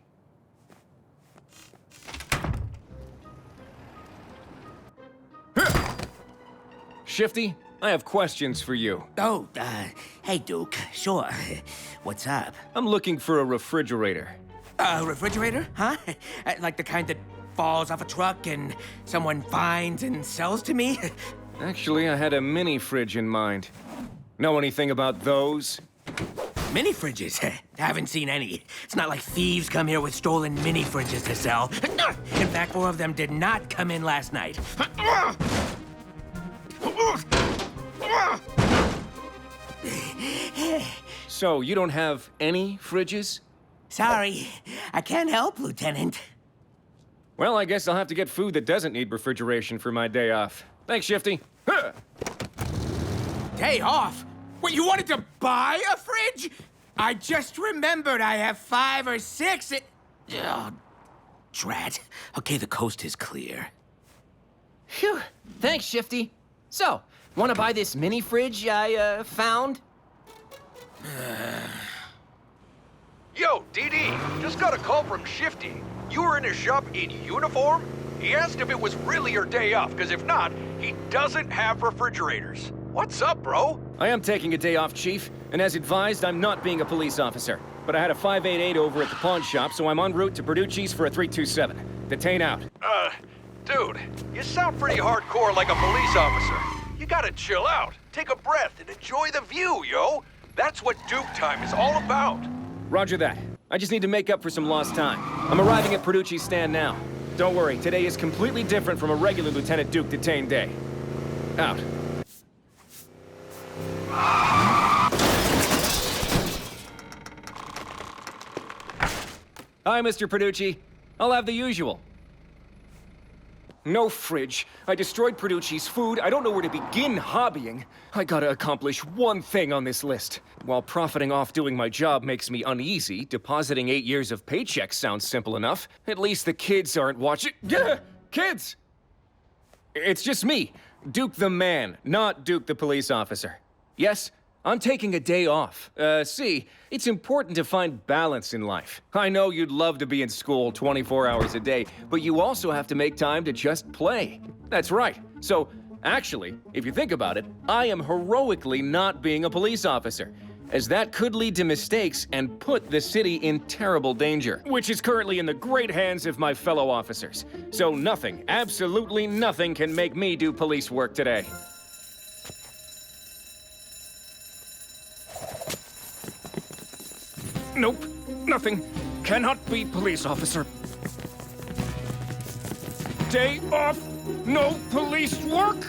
Shifty, I have questions for you. Oh, hey, Duke. Sure. What's up? I'm looking for a refrigerator. A refrigerator? Huh? Like the kind that falls off a truck and someone finds and sells to me? Actually, I had a mini fridge in mind. Know anything about those? Mini fridges? Haven't seen any. It's not like thieves come here with stolen mini fridges to sell. In fact, 4 of them did not come in last night. So, you don't have any fridges? Sorry, I can't help, Lieutenant. Well, I guess I'll have to get food that doesn't need refrigeration for my day off. Thanks, Shifty. Day off? What, you wanted to buy a fridge? I just remembered I have 5 or 6. Oh, drat. Okay, the coast is clear. Phew. Thanks, Shifty. So, want to buy this mini fridge I, found? Yo, DD, just got a call from Shifty. You were in his shop in uniform? He asked if it was really your day off, because if not, he doesn't have refrigerators. What's up, bro? I am taking a day off, Chief, and as advised, I'm not being a police officer. But I had a 588 over at the pawn shop, so I'm en route to Perducci's for a 327. Detain out. Dude, you sound pretty hardcore like a police officer. You gotta chill out, take a breath, and enjoy the view, yo. That's what Duke time is all about. Roger that. I just need to make up for some lost time. I'm arriving at Perducci's stand now. Don't worry, today is completely different from a regular Lieutenant Duke detained day. Out. Hi, Mr. Perducci. I'll have the usual. No fridge. I destroyed Perducci's food. I don't know where to begin hobbying. I gotta accomplish one thing on this list. While profiting off doing my job makes me uneasy, depositing 8 years of paychecks sounds simple enough. At least the kids aren't watching. Kids! It's just me, Duke the man, not Duke the police officer. Yes, I'm taking a day off. See, it's important to find balance in life. I know you'd love to be in school 24 hours a day, but you also have to make time to just play. That's right. So, actually, if you think about it, I am heroically not being a police officer, as that could lead to mistakes and put the city in terrible danger, which is currently in the great hands of my fellow officers. So nothing, absolutely nothing can make me do police work today. Nope, nothing. Cannot be police officer. Day off, no police work?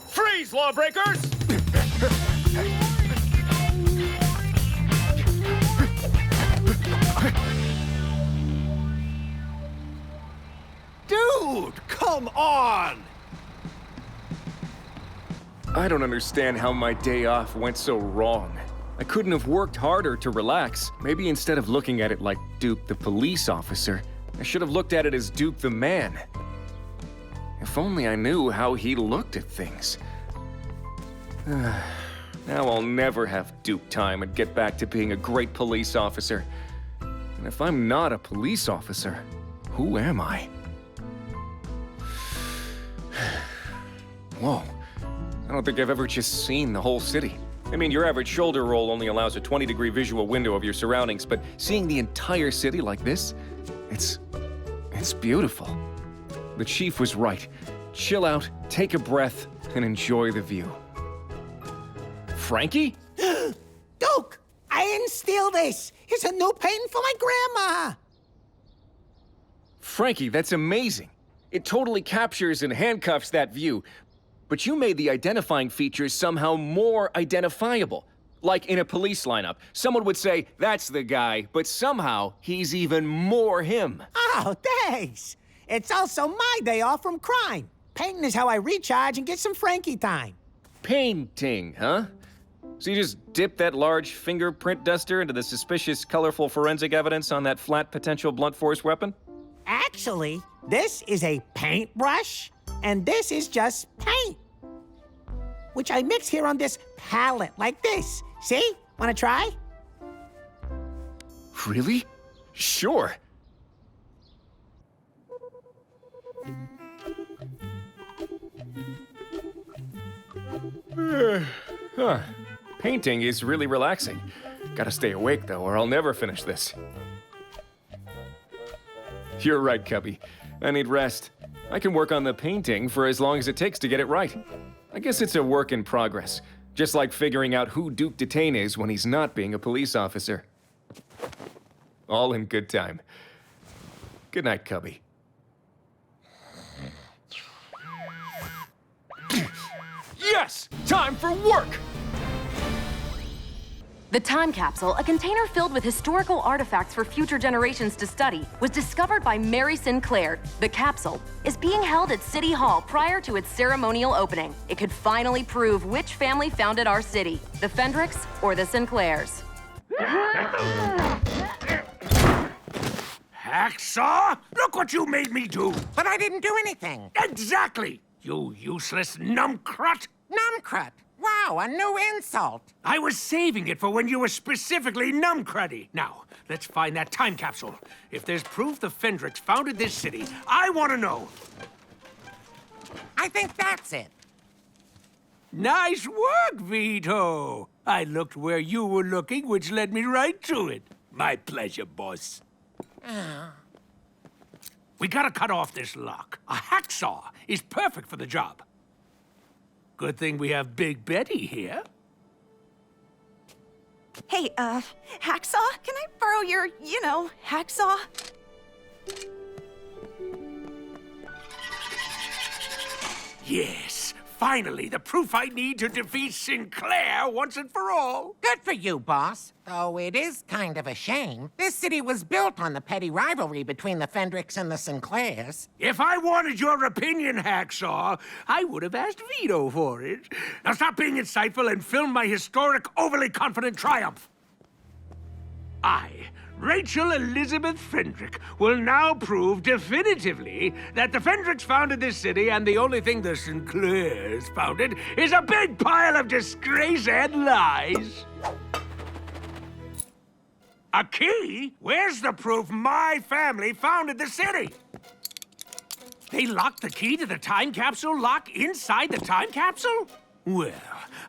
Freeze, lawbreakers! Dude, come on! I don't understand how my day off went so wrong. I couldn't have worked harder to relax. Maybe instead of looking at it like Duke the police officer, I should have looked at it as Duke the man. If only I knew how he looked at things. Now I'll never have Duke time and get back to being a great police officer. And if I'm not a police officer, who am I? Whoa. I don't think I've ever just seen the whole city. I mean, your average shoulder roll only allows a 20-degree visual window of your surroundings, but seeing the entire city like this, it's beautiful. The chief was right. Chill out, take a breath, and enjoy the view. Frankie? Duke, I didn't steal this. It's a new painting for my grandma. Frankie, that's amazing. It totally captures and handcuffs that view. But you made the identifying features somehow more identifiable. Like in a police lineup, someone would say, that's the guy, but somehow he's even more him. Oh, thanks. It's also my day off from crime. Painting is how I recharge and get some Frankie time. Painting, huh? So you just dip that large fingerprint duster into the suspicious, colorful forensic evidence on that flat potential blunt force weapon? Actually, this is a paintbrush, and this is just paint, which I mix here on this palette, like this. See? Wanna try? Really? Sure. Huh. Painting is really relaxing. Gotta stay awake, though, or I'll never finish this. You're right, Cubby. I need rest. I can work on the painting for as long as it takes to get it right. I guess it's a work in progress, just like figuring out who Duke Detain is when he's not being a police officer. All in good time. Good night, Cubby. Yes! Time for work! The time capsule, a container filled with historical artifacts for future generations to study, was discovered by Mary Sinclair. The capsule is being held at City Hall prior to its ceremonial opening. It could finally prove which family founded our city, the Fendricks or the Sinclairs. Hacksaw? Look what you made me do! But I didn't do anything. Exactly! You useless numbcrut! Numbcrut? Wow, a new insult. I was saving it for when you were specifically numbcruddy. Now, let's find that time capsule. If there's proof the Fendricks founded this city, I want to know. I think that's it. Nice work, Vito. I looked where you were looking, which led me right to it. My pleasure, boss. We gotta cut off this lock. A hacksaw is perfect for the job. Good thing we have Big Betty here. Hey, Hacksaw, can I borrow your, hacksaw? Yes, finally, the proof I need to defeat Sinclair once and for all. Good for you, boss. Though it is kind of a shame. This city was built on the petty rivalry between the Fendricks and the Sinclairs. If I wanted your opinion, Hacksaw, I would have asked Vito for it. Now stop being insightful and film my historic, overly confident triumph. I, Rachel Elizabeth Fendrick, will now prove definitively that the Fendricks founded this city, and the only thing the Sinclairs founded is a big pile of disgrace and lies. A key? Where's the proof my family founded the city? They locked the key to the time capsule lock inside the time capsule? Well,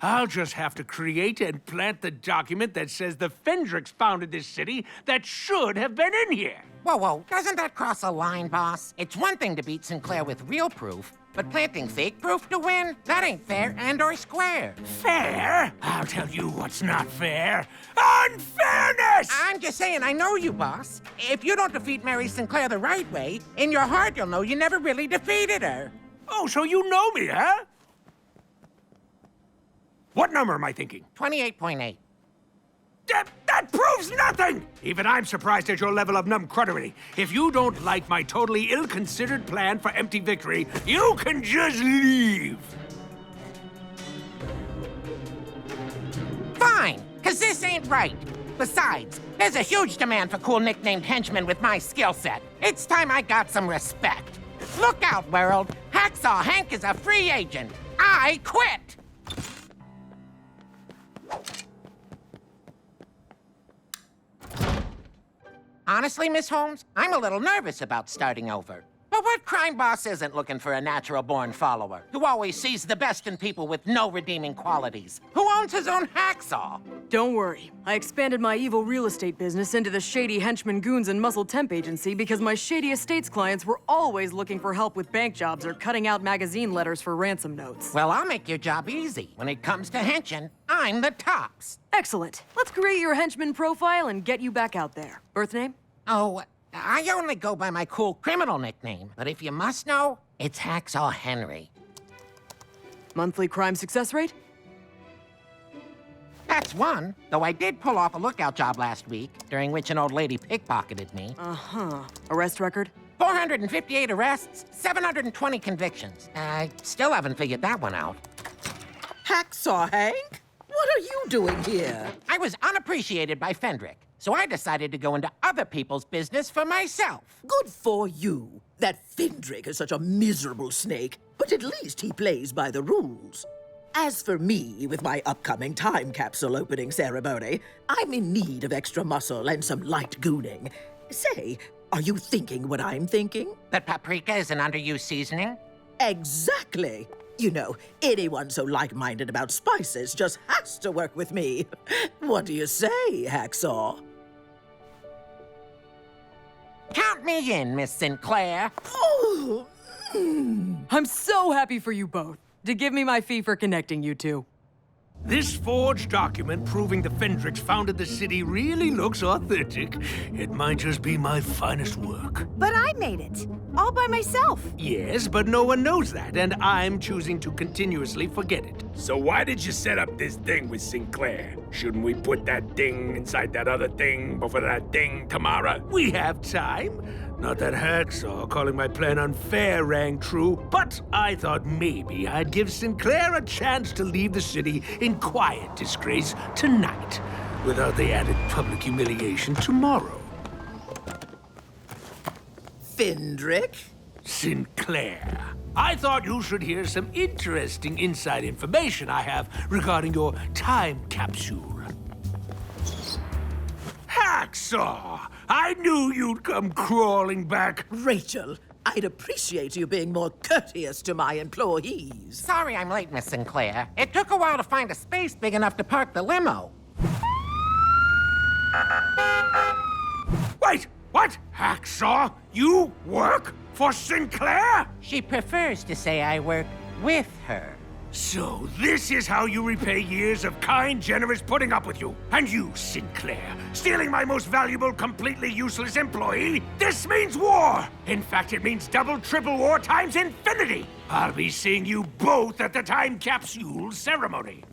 I'll just have to create and plant the document that says the Fendricks founded this city that should have been in here. Whoa, doesn't that cross a line, boss? It's one thing to beat Sinclair with real proof, but planting fake proof to win? That ain't fair and or square. Fair? I'll tell you what's not fair. Unfairness! I'm just saying, I know you, boss. If you don't defeat Mary Sinclair the right way, in your heart you'll know you never really defeated her. Oh, so you know me, huh? What number am I thinking? 28.8. That proves nothing! Even I'm surprised at your level of numb-cruddery. If you don't like my totally ill-considered plan for empty victory, you can just leave. Fine, because this ain't right. Besides, there's a huge demand for cool nicknamed henchmen with my skill set. It's time I got some respect. Look out, world. Hacksaw Hank is a free agent. I quit! Honestly, Miss Holmes, I'm a little nervous about starting over. But what crime boss isn't looking for a natural-born follower who always sees the best in people with no redeeming qualities? Who owns his own hacksaw? Don't worry. I expanded my evil real estate business into the shady henchman goons and muscle temp agency because my shady estates clients were always looking for help with bank jobs or cutting out magazine letters for ransom notes. Well, I'll make your job easy. When it comes to henching, I'm the tops. Excellent. Let's create your henchman profile and get you back out there. Birth name? Oh, I only go by my cool criminal nickname, but if you must know, it's Hacksaw Henry. Monthly crime success rate? That's one, though I did pull off a lookout job last week, during which an old lady pickpocketed me. Uh-huh. Arrest record? 458 arrests, 720 convictions. I still haven't figured that one out. Hacksaw Hank? What are you doing here? I was unappreciated by Fendrick, so I decided to go into other people's business for myself. Good for you. That Fendrick is such a miserable snake, but at least he plays by the rules. As for me, with my upcoming time capsule opening ceremony, I'm in need of extra muscle and some light gooning. Say, are you thinking what I'm thinking? That paprika is an underused seasoning? Exactly. You know, anyone so like-minded about spices just has to work with me. What do you say, Hacksaw? Count me in, Miss Sinclair. Oh, I'm so happy for you both. To give me my fee for connecting you two. This forged document proving the Fendricks founded the city really looks authentic. It might just be my finest work. But I made it, all by myself. Yes, but no one knows that, and I'm choosing to continuously forget it. So why did you set up this thing with Sinclair? Shouldn't we put that thing inside that other thing before that thing tomorrow? We have time. Not that Hacksaw calling my plan unfair rang true, but I thought maybe I'd give Sinclair a chance to leave the city in quiet disgrace tonight, without the added public humiliation tomorrow. Fendrick? Sinclair. I thought you should hear some interesting inside information I have regarding your time capsule. Hacksaw! I knew you'd come crawling back. Rachel, I'd appreciate you being more courteous to my employees. Sorry I'm late, Miss Sinclair. It took a while to find a space big enough to park the limo. Wait, what? Hacksaw? You work for Sinclair? She prefers to say I work with her. So this is how you repay years of kind, generous putting up with you. And you, Sinclair, stealing my most valuable, completely useless employee? This means war! In fact, it means double, triple war times infinity! I'll be seeing you both at the time capsule ceremony.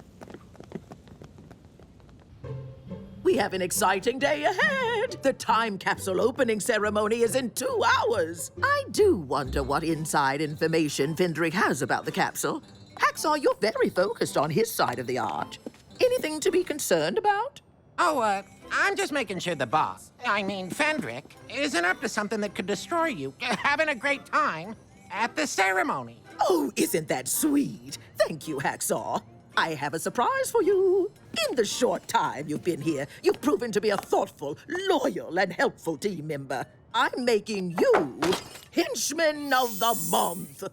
We have an exciting day ahead. The time capsule opening ceremony is in 2 hours. I do wonder what inside information Fendrick has about the capsule. Hacksaw, you're very focused on his side of the art. Anything to be concerned about? Oh, I'm just making sure the boss, I mean Fendrick, isn't up to something that could destroy you. Having a great time at the ceremony. Oh, isn't that sweet? Thank you, Hacksaw. I have a surprise for you. In the short time you've been here, you've proven to be a thoughtful, loyal, and helpful team member. I'm making you Henchman of the Month.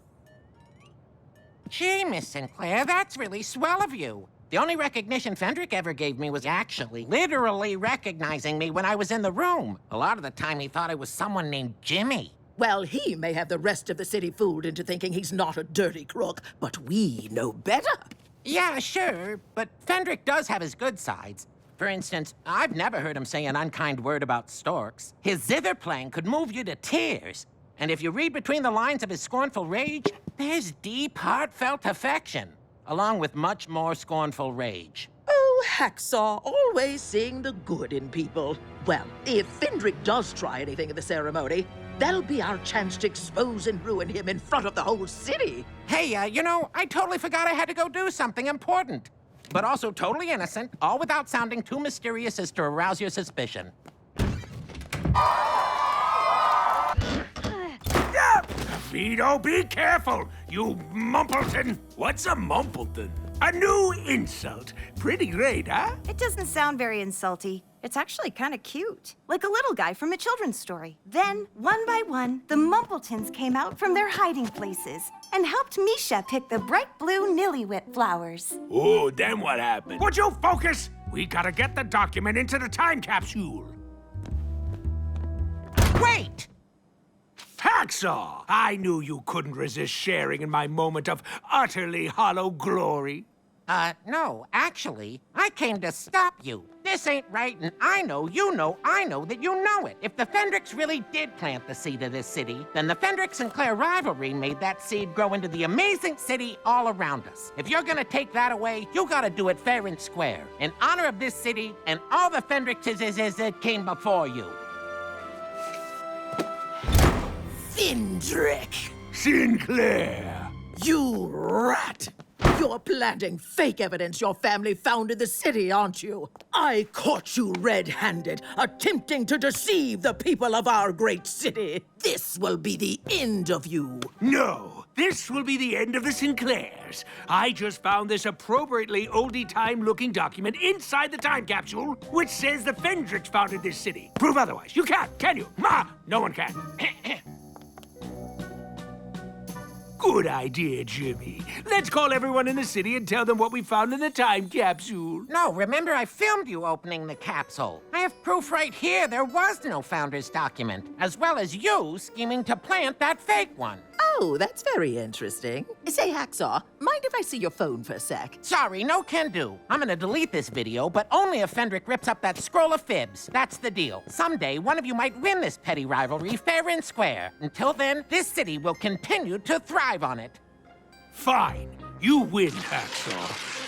Gee, Miss Sinclair, that's really swell of you. The only recognition Fendrick ever gave me was actually, literally recognizing me when I was in the room. A lot of the time he thought I was someone named Jimmy. Well, he may have the rest of the city fooled into thinking he's not a dirty crook, but we know better. Yeah, sure, but Fendrick does have his good sides. For instance, I've never heard him say an unkind word about storks. His zither playing could move you to tears. And if you read between the lines of his scornful rage, there's deep, heartfelt affection, along with much more scornful rage. Oh, Hacksaw, always seeing the good in people. Well, if Fendrick does try anything at the ceremony, that'll be our chance to expose and ruin him in front of the whole city. Hey, you know, I totally forgot I had to go do something important. But also totally innocent, all without sounding too mysterious as to arouse your suspicion. Vito, be careful, you Mumpleton. What's a Mumpleton? A new insult. Pretty great, huh? It doesn't sound very insulty. It's actually kind of cute. Like a little guy from a children's story. Then, one by one, the Mumpletons came out from their hiding places and helped Misha pick the bright blue nillywit flowers. Oh, then what happened? Would you focus? We gotta get the document into the time capsule. Wait! Hacksaw! I knew you couldn't resist sharing in my moment of utterly hollow glory. No, actually, I came to stop you. This ain't right, and I know, you know, I know that you know it. If the Fendricks really did plant the seed of this city, then the Fendrick-Sinclair rivalry made that seed grow into the amazing city all around us. If you're gonna take that away, you gotta do it fair and square, in honor of this city and all the Fendricks that came before you. Fendrick! Sinclair! You rat! You're planting fake evidence your family found in the city, aren't you? I caught you red-handed, attempting to deceive the people of our great city. This will be the end of you. No, this will be the end of the Sinclairs. I just found this appropriately oldie-time-looking document inside the time capsule, which says the Fendricks founded this city. Prove otherwise. You can't, can you? Ma, no one can. Good idea, Jimmy. Let's call everyone in the city and tell them what we found in the time capsule. No, remember I filmed you opening the capsule. I have proof right here there was no founder's document, as well as you scheming to plant that fake one. Oh, that's very interesting. Say, Hacksaw, mind if I see your phone for a sec? Sorry, no can do. I'm gonna delete this video, but only if Fendrick rips up that scroll of fibs. That's the deal. Someday, one of you might win this petty rivalry fair and square. Until then, this city will continue to thrive on it. Fine. You win, Hacksaw.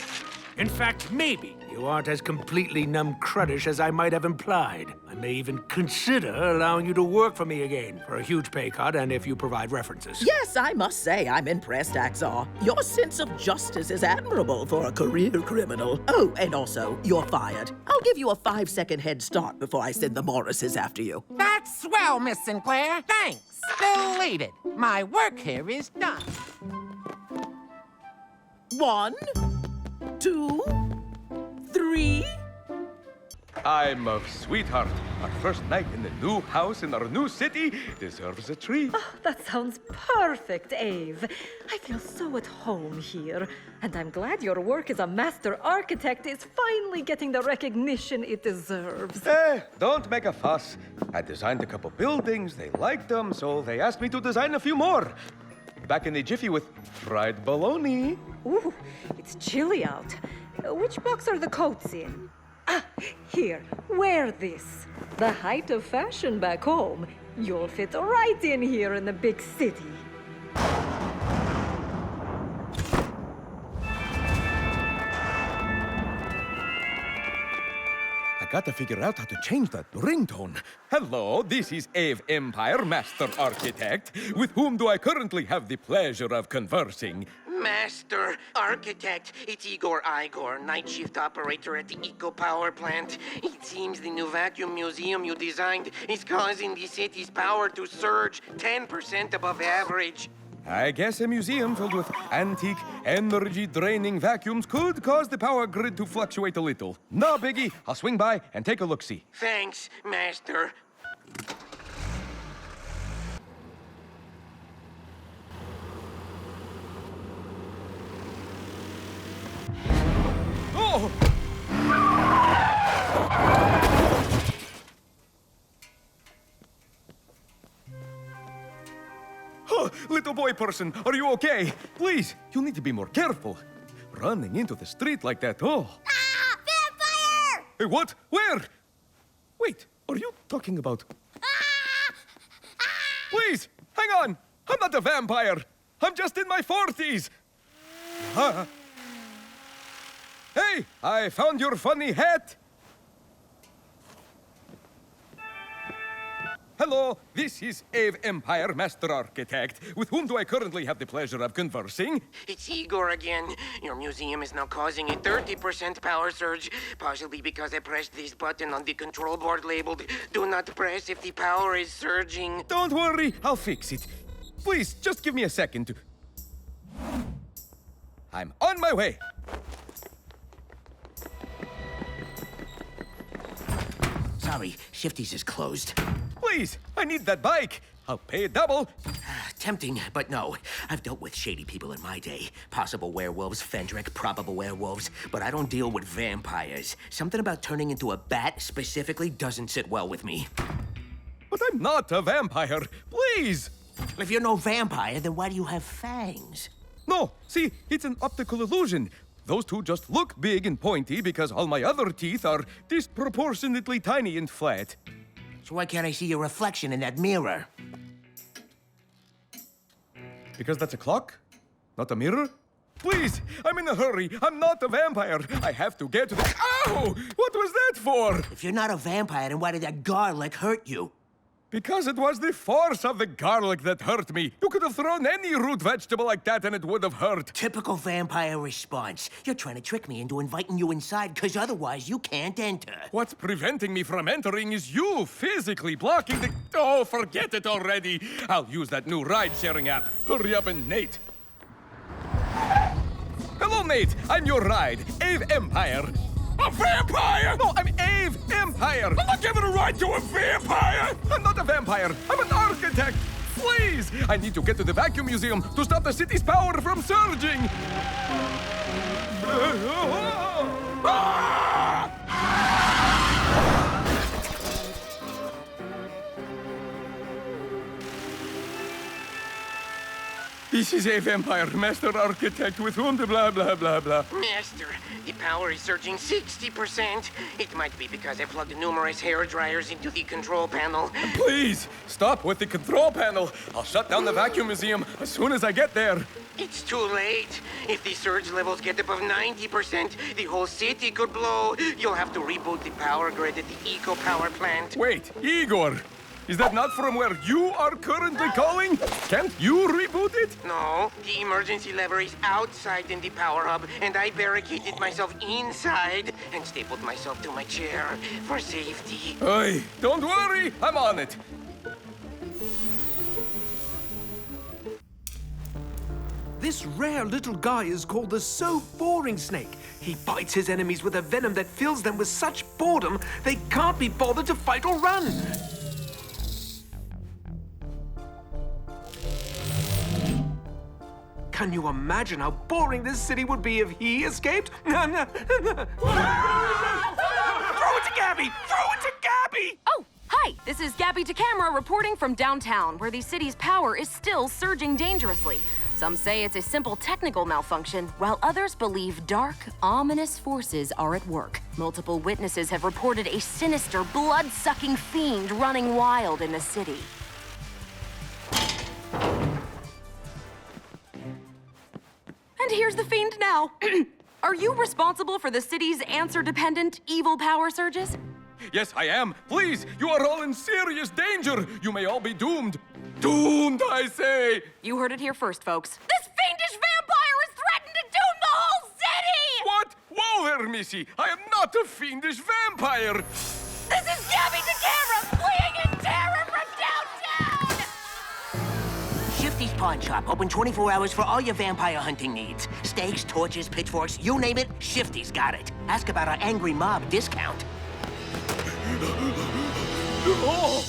In fact, maybe you aren't as completely numb-cruddish as I might have implied. I may even consider allowing you to work for me again for a huge pay cut and if you provide references. Yes, I must say I'm impressed, Hacksaw. Your sense of justice is admirable for a career criminal. Oh, and also, you're fired. I'll give you a 5-second head start before I send the Morrises after you. That's swell, Miss Sinclair. Thanks. Deleted. My work here is done. 1, 2, 3. I'm a sweetheart. Our first night in the new house in our new city deserves a treat. Oh, that sounds perfect, Ave. I feel so at home here. And I'm glad your work as a master architect is finally getting the recognition it deserves. Don't make a fuss. I designed a couple buildings, they liked them, so they asked me to design a few more. back in a jiffy with fried bologna. Ooh, it's chilly out. Which box are the coats in? Ah, here, wear this. The height of fashion back home. You'll fit right in here in the big city. I gotta figure out how to change that ringtone. Hello, this is Ave Empire, Master Architect. With whom do I currently have the pleasure of conversing? Master Architect, it's Igor, night shift operator at the Eco Power Plant. It seems the new vacuum museum you designed is causing the city's power to surge 10% above average. I guess a museum filled with antique, energy-draining vacuums could cause the power grid to fluctuate a little. No biggie, I'll swing by and take a look-see. Thanks, Master. Oh! Oh, little boy person, are you okay? Please, you need to be more careful. Running into the street like that, oh. Ah! Vampire! Hey, what? Where? Wait, are you talking about... Please, hang on. I'm not a vampire. I'm just in my 40s. Huh? Hey, I found your funny hat. Hello, this is Ave Empire, Master Architect. With whom do I currently have the pleasure of conversing? It's Igor again. Your museum is now causing a 30% power surge, possibly because I pressed this button on the control board labeled, "Do not press if the power is surging." Don't worry, I'll fix it. Please, just give me a second to... I'm on my way. Sorry, Shifty's is closed. Please, I need that bike. I'll pay double. Tempting, but no. I've dealt with shady people in my day. Possible werewolves, Fendrick, probable werewolves. But I don't deal with vampires. Something about turning into a bat specifically doesn't sit well with me. But I'm not a vampire. Please. If you're no vampire, then why do you have fangs? No, see, it's an optical illusion. Those two just look big and pointy because all my other teeth are disproportionately tiny and flat. So why can't I see your reflection in that mirror? Because that's a clock, not a mirror? Please, I'm in a hurry. I'm not a vampire. I have to get to the... Ow! What was that for? If you're not a vampire, then why did that garlic hurt you? Because it was the force of the garlic that hurt me. You could have thrown any root vegetable like that and it would have hurt. Typical vampire response. You're trying to trick me into inviting you inside, because otherwise you can't enter. What's preventing me from entering is you physically blocking the... Oh, forget it already. I'll use that new ride-sharing app. Hurry up and Nate. Hello, Nate. I'm your ride, Ave Empire. A vampire? No, I'm Ave Empire. I'm not giving a ride to a vampire! I'm not a vampire. I'm an architect. Please, I need to get to the vacuum museum to stop the city's power from surging. This is Ave Empire, Master Architect, with whom the blah, blah, blah, blah. Master, the power is surging 60%. It might be because I plugged numerous hair dryers into the control panel. Please, stop with the control panel. I'll shut down the vacuum museum as soon as I get there. It's too late. If the surge levels get above 90%, the whole city could blow. You'll have to reboot the power grid at the Eco Power Plant. Wait, Igor. Is that not from where you are currently calling? Can't you reboot it? No, the emergency lever is outside in the power hub, and I barricaded myself inside and stapled myself to my chair for safety. Hey, don't worry, I'm on it. This rare little guy is called the So Boring Snake. He bites his enemies with a venom that fills them with such boredom they can't be bothered to fight or run. Can you imagine how boring this city would be if he escaped? Throw it to Gabby! Throw it to Gabby! Oh, hi! Hi, this is Gabby to Camera reporting from downtown, where the city's power is still surging dangerously. Some say it's a simple technical malfunction, while others believe dark, ominous forces are at work. Multiple witnesses have reported a sinister, blood-sucking fiend running wild in the city. And here's the fiend now. Are you responsible for the city's answer-dependent evil power surges? Yes, I am. Please, you are all in serious danger. You may all be doomed. Doomed, I say. You heard it here first, folks. This fiendish vampire has threatened to doom the whole city! What? Whoa there, Missy. I am not a fiendish vampire. This is Gabby the Camera, fleeing in terror from downtown! Shifty's Pawn Shop, open 24 hours for all your vampire hunting needs. Stakes, torches, pitchforks, you name it, Shifty's got it. Ask about our Angry Mob discount. Oh!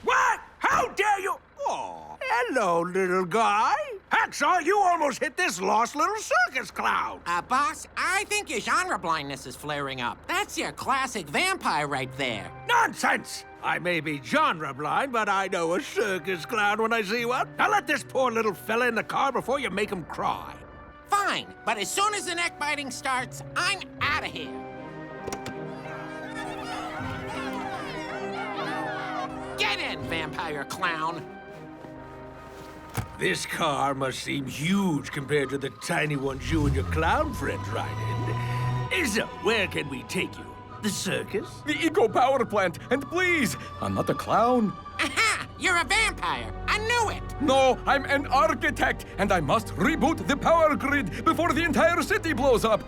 What? How dare you? Oh, hello, little guy. Hacksaw, you almost hit this lost little circus clown. Boss, I think your genre blindness is flaring up. That's your classic vampire right there. Nonsense! I may be genre blind, but I know a circus clown when I see one. Now let this poor little fella in the car before you make him cry. Fine, but as soon as the neck biting starts, I'm out of here. Get in, vampire clown. This car must seem huge compared to the tiny ones you and your clown friends ride in. So, where can we take you? The circus? The eco power plant. And please, I'm not a clown. Aha! You're a vampire. I knew it. No, I'm an architect, and I must reboot the power grid before the entire city blows up.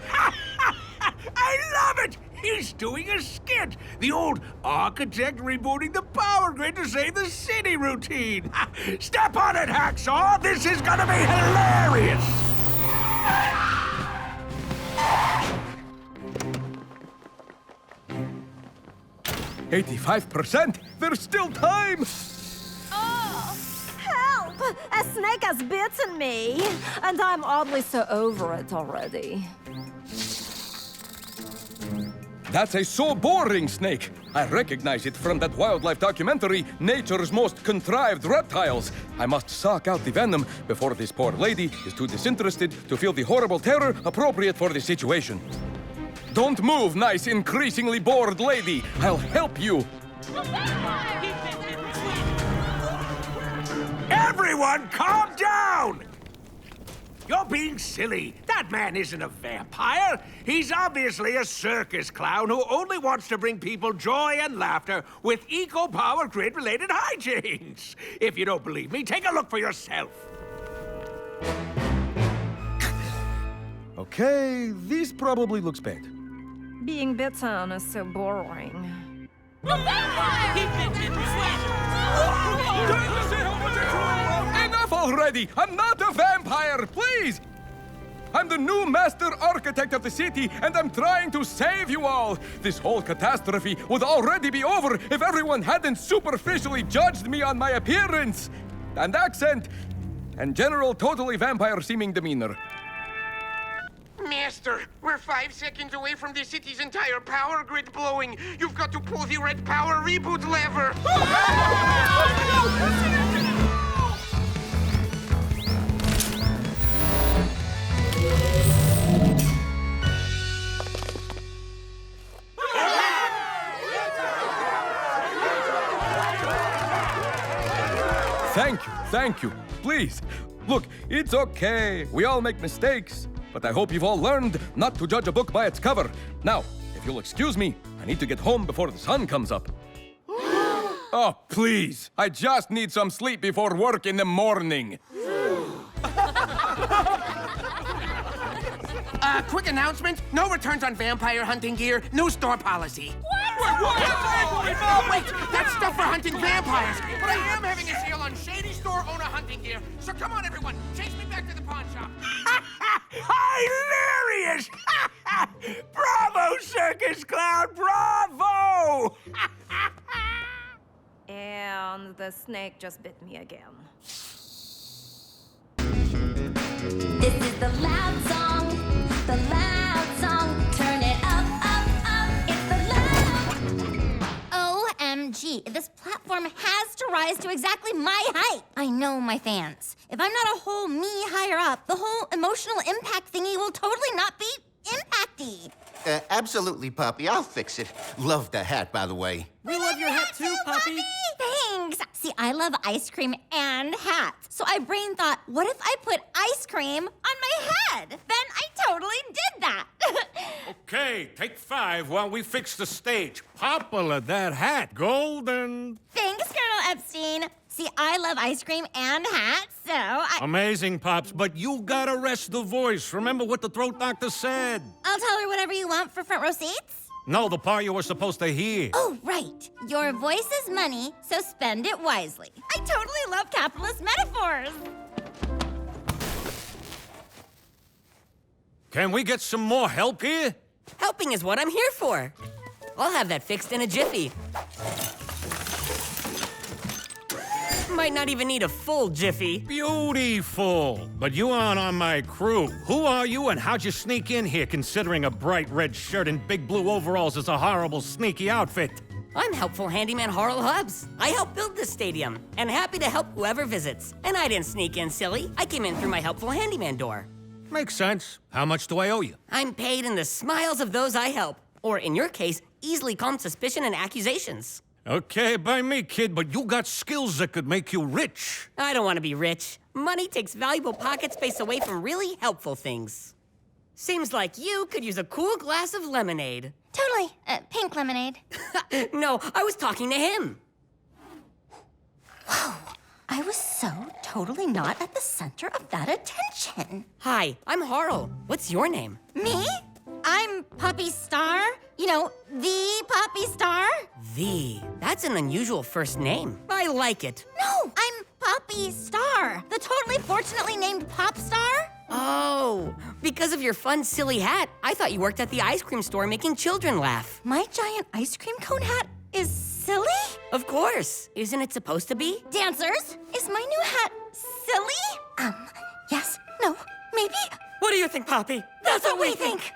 I love it! He's doing a skit. The old architect rebooting the power grid to save the city routine. Step on it, Hacksaw! This is gonna be hilarious! 85%? There's still time! Oh, help! A snake has bitten me, and I'm oddly so over it already. That's a so boring snake. I recognize it from that wildlife documentary, Nature's Most Contrived Reptiles. I must suck out the venom before this poor lady is too disinterested to feel the horrible terror appropriate for the situation. Don't move, nice, increasingly bored lady. I'll help you. Everyone, calm down! You're being silly. That man isn't a vampire. He's obviously a circus clown who only wants to bring people joy and laughter with eco-power grid-related hijinks. If you don't believe me, take a look for yourself. Okay, this probably looks bad. Being bitten is so boring. Enough already! I'm not a vampire, please! I'm the new master architect of the city, and I'm trying to save you all! This whole catastrophe would already be over if everyone hadn't superficially judged me on my appearance, and accent, and general totally vampire-seeming demeanor. Master, we're 5 seconds away from the city's entire power grid blowing. You've got to pull the red power reboot lever. Thank you. Please, look, it's okay. We all make mistakes. But I hope you've all learned not to judge a book by its cover. Now, if you'll excuse me, I need to get home before the sun comes up. Oh, please. I just need some sleep before work in the morning. Quick announcement. No returns on vampire hunting gear. New store policy. What? Oh, wait. That's stuff for hunting vampires. But I am having a sale on Shady Store owner hunting gear. So come on, everyone. Chase me back to the pawn shop. Hilarious! Bravo, circus clown, bravo! And the snake just bit me again. This is the loud song, the loud song. Turn it up, up, up. It's the loud. OMG, this platform has to rise to exactly my height. I know my fans. If I'm not a whole me higher up, the whole emotional impact thingy will totally not be impacty. Absolutely, Poppy. I'll fix it. Love the hat, by the way. We love your hat too, Poppy. Thanks. See, I love ice cream and hats. So I brain thought, what if I put ice cream on my head? Then I totally did that. Okay, take 5 while we fix the stage. Popular, that hat. Golden. Thanks, Colonel Epstein. See, I love ice cream and hats, so I... Amazing, Pops, but you gotta rest the voice. Remember what the throat doctor said. I'll tell her whatever you want for front row seats. No, the part you were supposed to hear. Oh, right. Your voice is money, so spend it wisely. I totally love capitalist metaphors. Can we get some more help here? Helping is what I'm here for. I'll have that fixed in a jiffy. Might not even need a full jiffy. Beautiful. But you aren't on my crew. Who are you and how'd you sneak in here considering a bright red shirt and big blue overalls is a horrible, sneaky outfit? I'm helpful handyman Harl Hubs. I helped build this stadium and happy to help whoever visits. And I didn't sneak in, silly. I came in through my helpful handyman door. Makes sense. How much do I owe you? I'm paid in the smiles of those I help. Or in your case, easily calm suspicion and accusations. Okay, by me, kid, but you got skills that could make you rich. I don't want to be rich. Money takes valuable pocket space away from really helpful things. Seems like you could use a cool glass of lemonade. Totally. Pink lemonade. No, I was talking to him. Whoa. I was so totally not at the center of that attention. Hi, I'm Harl. What's your name? Me? I'm Puppy Star. You know, the Puppy Star. The. That's an unusual first name. I like it. No, I'm Puppy Star, the totally fortunately named pop star. Oh, because of your fun, silly hat, I thought you worked at the ice cream store making children laugh. My giant ice cream cone hat is silly? Of course. Isn't it supposed to be? Dancers, is my new hat silly? Yes, no, maybe? What do you think, Poppy? That's what we think.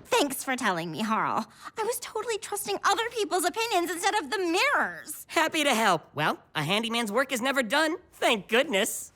Thanks for telling me, Harl. I was totally trusting other people's opinions instead of the mirror's. Happy to help. Well, a handyman's work is never done. Thank goodness.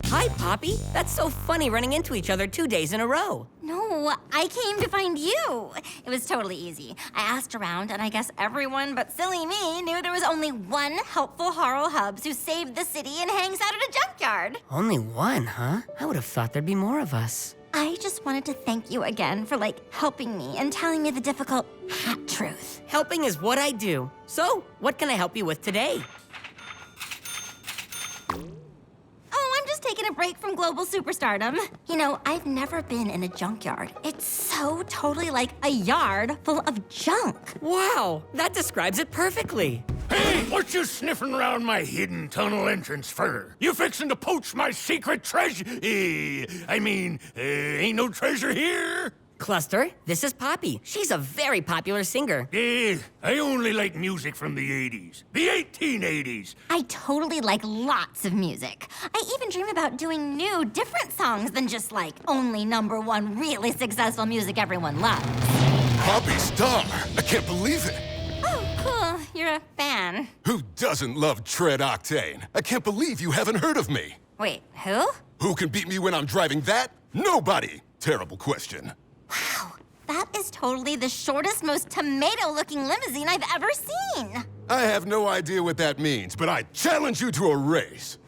Hi, Poppy. That's so funny running into each other 2 days in a row. No, I came to find you. It was totally easy. I asked around, and I guess everyone but silly me knew there was only one helpful Harl Hubs who saved the city and hangs out at a junkyard. Only one, huh? I would have thought there'd be more of us. I just wanted to thank you again for, helping me and telling me the difficult hat truth. Helping is what I do. So, what can I help you with today? Taking a break from global superstardom. You know, I've never been in a junkyard. It's so totally like a yard full of junk. Wow, that describes it perfectly. Hey, what you sniffing around my hidden tunnel entrance for? You fixing to poach my secret treasure? Ain't no treasure here? Cluster, this is Poppy. She's a very popular singer. I only like music from the 80s. The 1880s. I totally like lots of music. I even dream about doing new, different songs than just only #1 really successful music everyone loves. Poppy Star! I can't believe it! Oh, cool. You're a fan. Who doesn't love Tread Octane? I can't believe you haven't heard of me. Wait, who? Who can beat me when I'm driving that? Nobody! Terrible question. Wow, that is totally the shortest, most tomato-looking limousine I've ever seen. I have no idea what that means, but I challenge you to a race.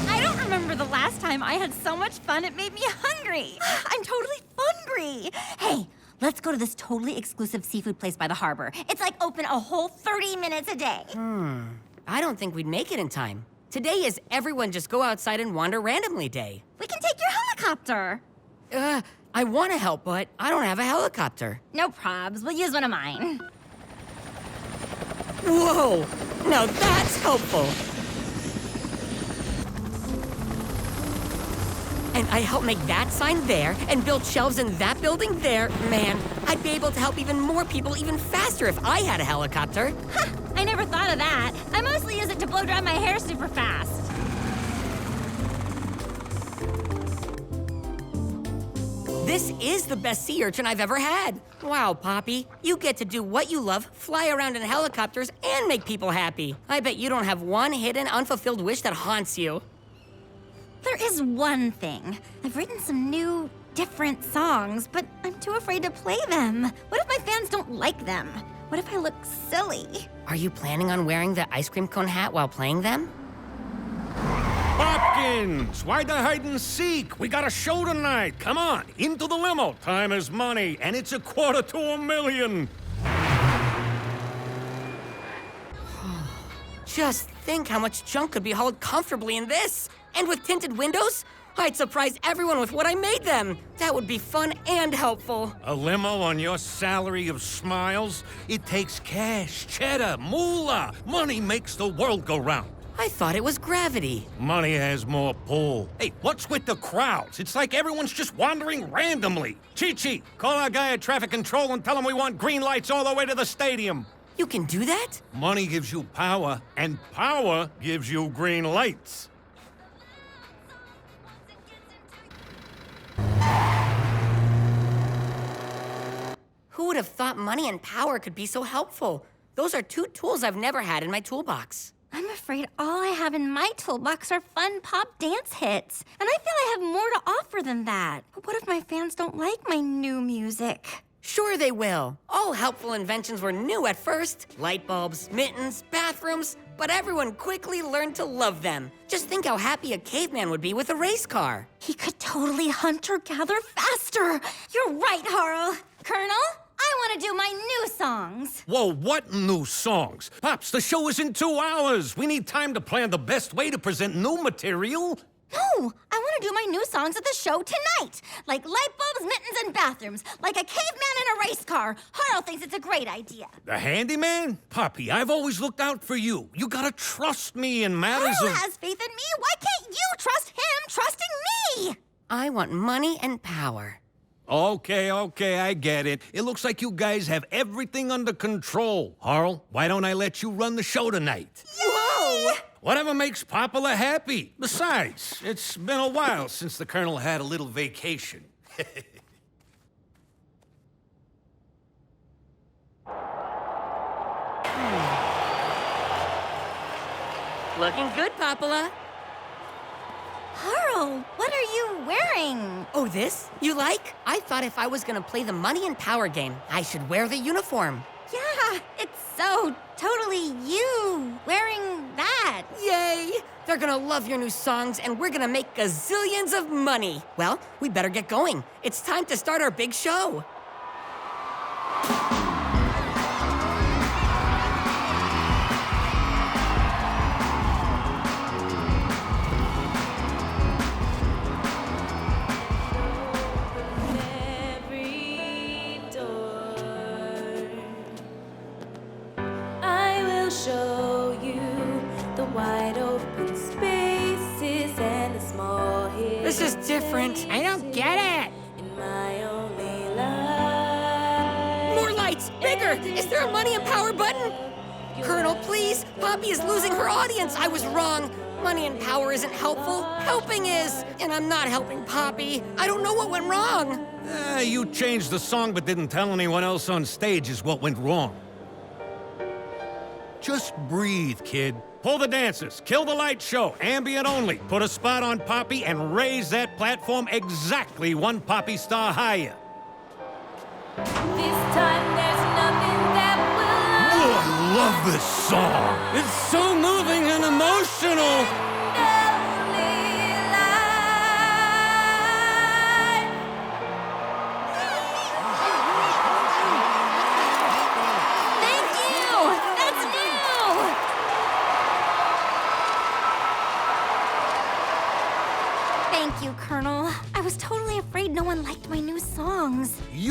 I don't remember the last time I had so much fun it made me hungry. I'm totally hungry. Hey, Let's go to this totally exclusive seafood place by the harbor. It's like open a whole 30 minutes a day. I don't think we'd make it in time. Today is everyone just go outside and wander randomly day. We can take your helicopter. I want to help, but I don't have a helicopter. No probs. We'll use one of mine. Whoa! Now that's helpful! And I help make that sign there and build shelves in that building there. Man, I'd be able to help even more people even faster if I had a helicopter. Ha! I never thought of that. I mostly use it to blow dry my hair super fast. This is the best sea urchin I've ever had. Wow, Poppy, you get to do what you love, fly around in helicopters, and make people happy. I bet you don't have one hidden, unfulfilled wish that haunts you. There is one thing. I've written some new, different songs, but I'm too afraid to play them. What if my fans don't like them? What if I look silly? Are you planning on wearing the ice cream cone hat while playing them? Hopkins, why the hide and seek? We got a show tonight. Come on, into the limo. Time is money, and it's $250,000. Just think how much junk could be hauled comfortably in this. And with tinted windows, I'd surprise everyone with what I made them. That would be fun and helpful. A limo on your salary of smiles? It takes cash, cheddar, moolah. Money makes the world go round. I thought it was gravity. Money has more pull. Hey, what's with the crowds? It's like everyone's just wandering randomly. Chi-Chi, call our guy at traffic control and tell him we want green lights all the way to the stadium. You can do that? Money gives you power, and power gives you green lights. Who would have thought money and power could be so helpful? Those are two tools I've never had in my toolbox. I'm afraid all I have in my toolbox are fun pop dance hits. And I feel I have more to offer than that. But what if my fans don't like my new music? Sure they will. All helpful inventions were new at first. Light bulbs, mittens, bathrooms, but everyone quickly learned to love them. Just think how happy a caveman would be with a race car. He could totally hunt or gather faster. You're right, Harl. Colonel, I want to do my new songs. Whoa, what new songs? Pops, the show is in 2 hours. We need time to plan the best way to present new material. No, I want to do my new songs at the show tonight. Like light bulbs, mittens, and bathrooms. Like a caveman in a race car. Harl thinks it's a great idea. The handyman? Poppy, I've always looked out for you. You gotta trust me in matters Harl of... has faith in me. Why can't you trust him trusting me? I want money and power. Okay, I get it. It looks like you guys have everything under control. Harl, why don't I let you run the show tonight? Whoa! Whatever makes Popula happy. Besides, it's been a while since the Colonel had a little vacation. Looking good, Popula. Harl, what are you wearing? Oh, this? You like? I thought if I was gonna play the money and power game, I should wear the uniform. Yeah, it's so totally you wearing that. Yay! They're gonna love your new songs, and we're gonna make gazillions of money. Well, we better get going. It's time to start our big show. Show you the wide open spaces and the small hills. This is different. I don't get it. In my only life. More lights, bigger. Is there a money and power button? Colonel, please. Poppy is losing her audience. I was wrong. Money and power isn't helpful. Helping is. And I'm not helping Poppy. I don't know what went wrong. You changed the song but didn't tell anyone else on stage is what went wrong. Just breathe, kid. Pull the dancers, kill the light show, ambient only. Put a spot on Poppy and raise that platform exactly 1 Poppy star higher. This time there's nothing that will I love this song. It's so moving and emotional.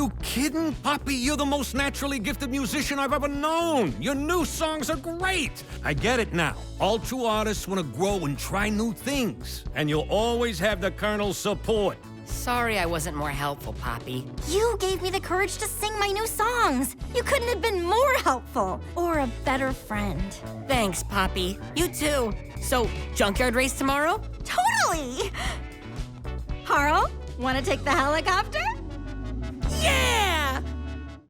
you kidding? Poppy, you're the most naturally gifted musician I've ever known. Your new songs are great. I get it now. All true artists want to grow and try new things. And you'll always have the Colonel's support. Sorry I wasn't more helpful, Poppy. You gave me the courage to sing my new songs. You couldn't have been more helpful or a better friend. Thanks, Poppy. You too. So, junkyard race tomorrow? Totally! Harl, want to take the helicopter?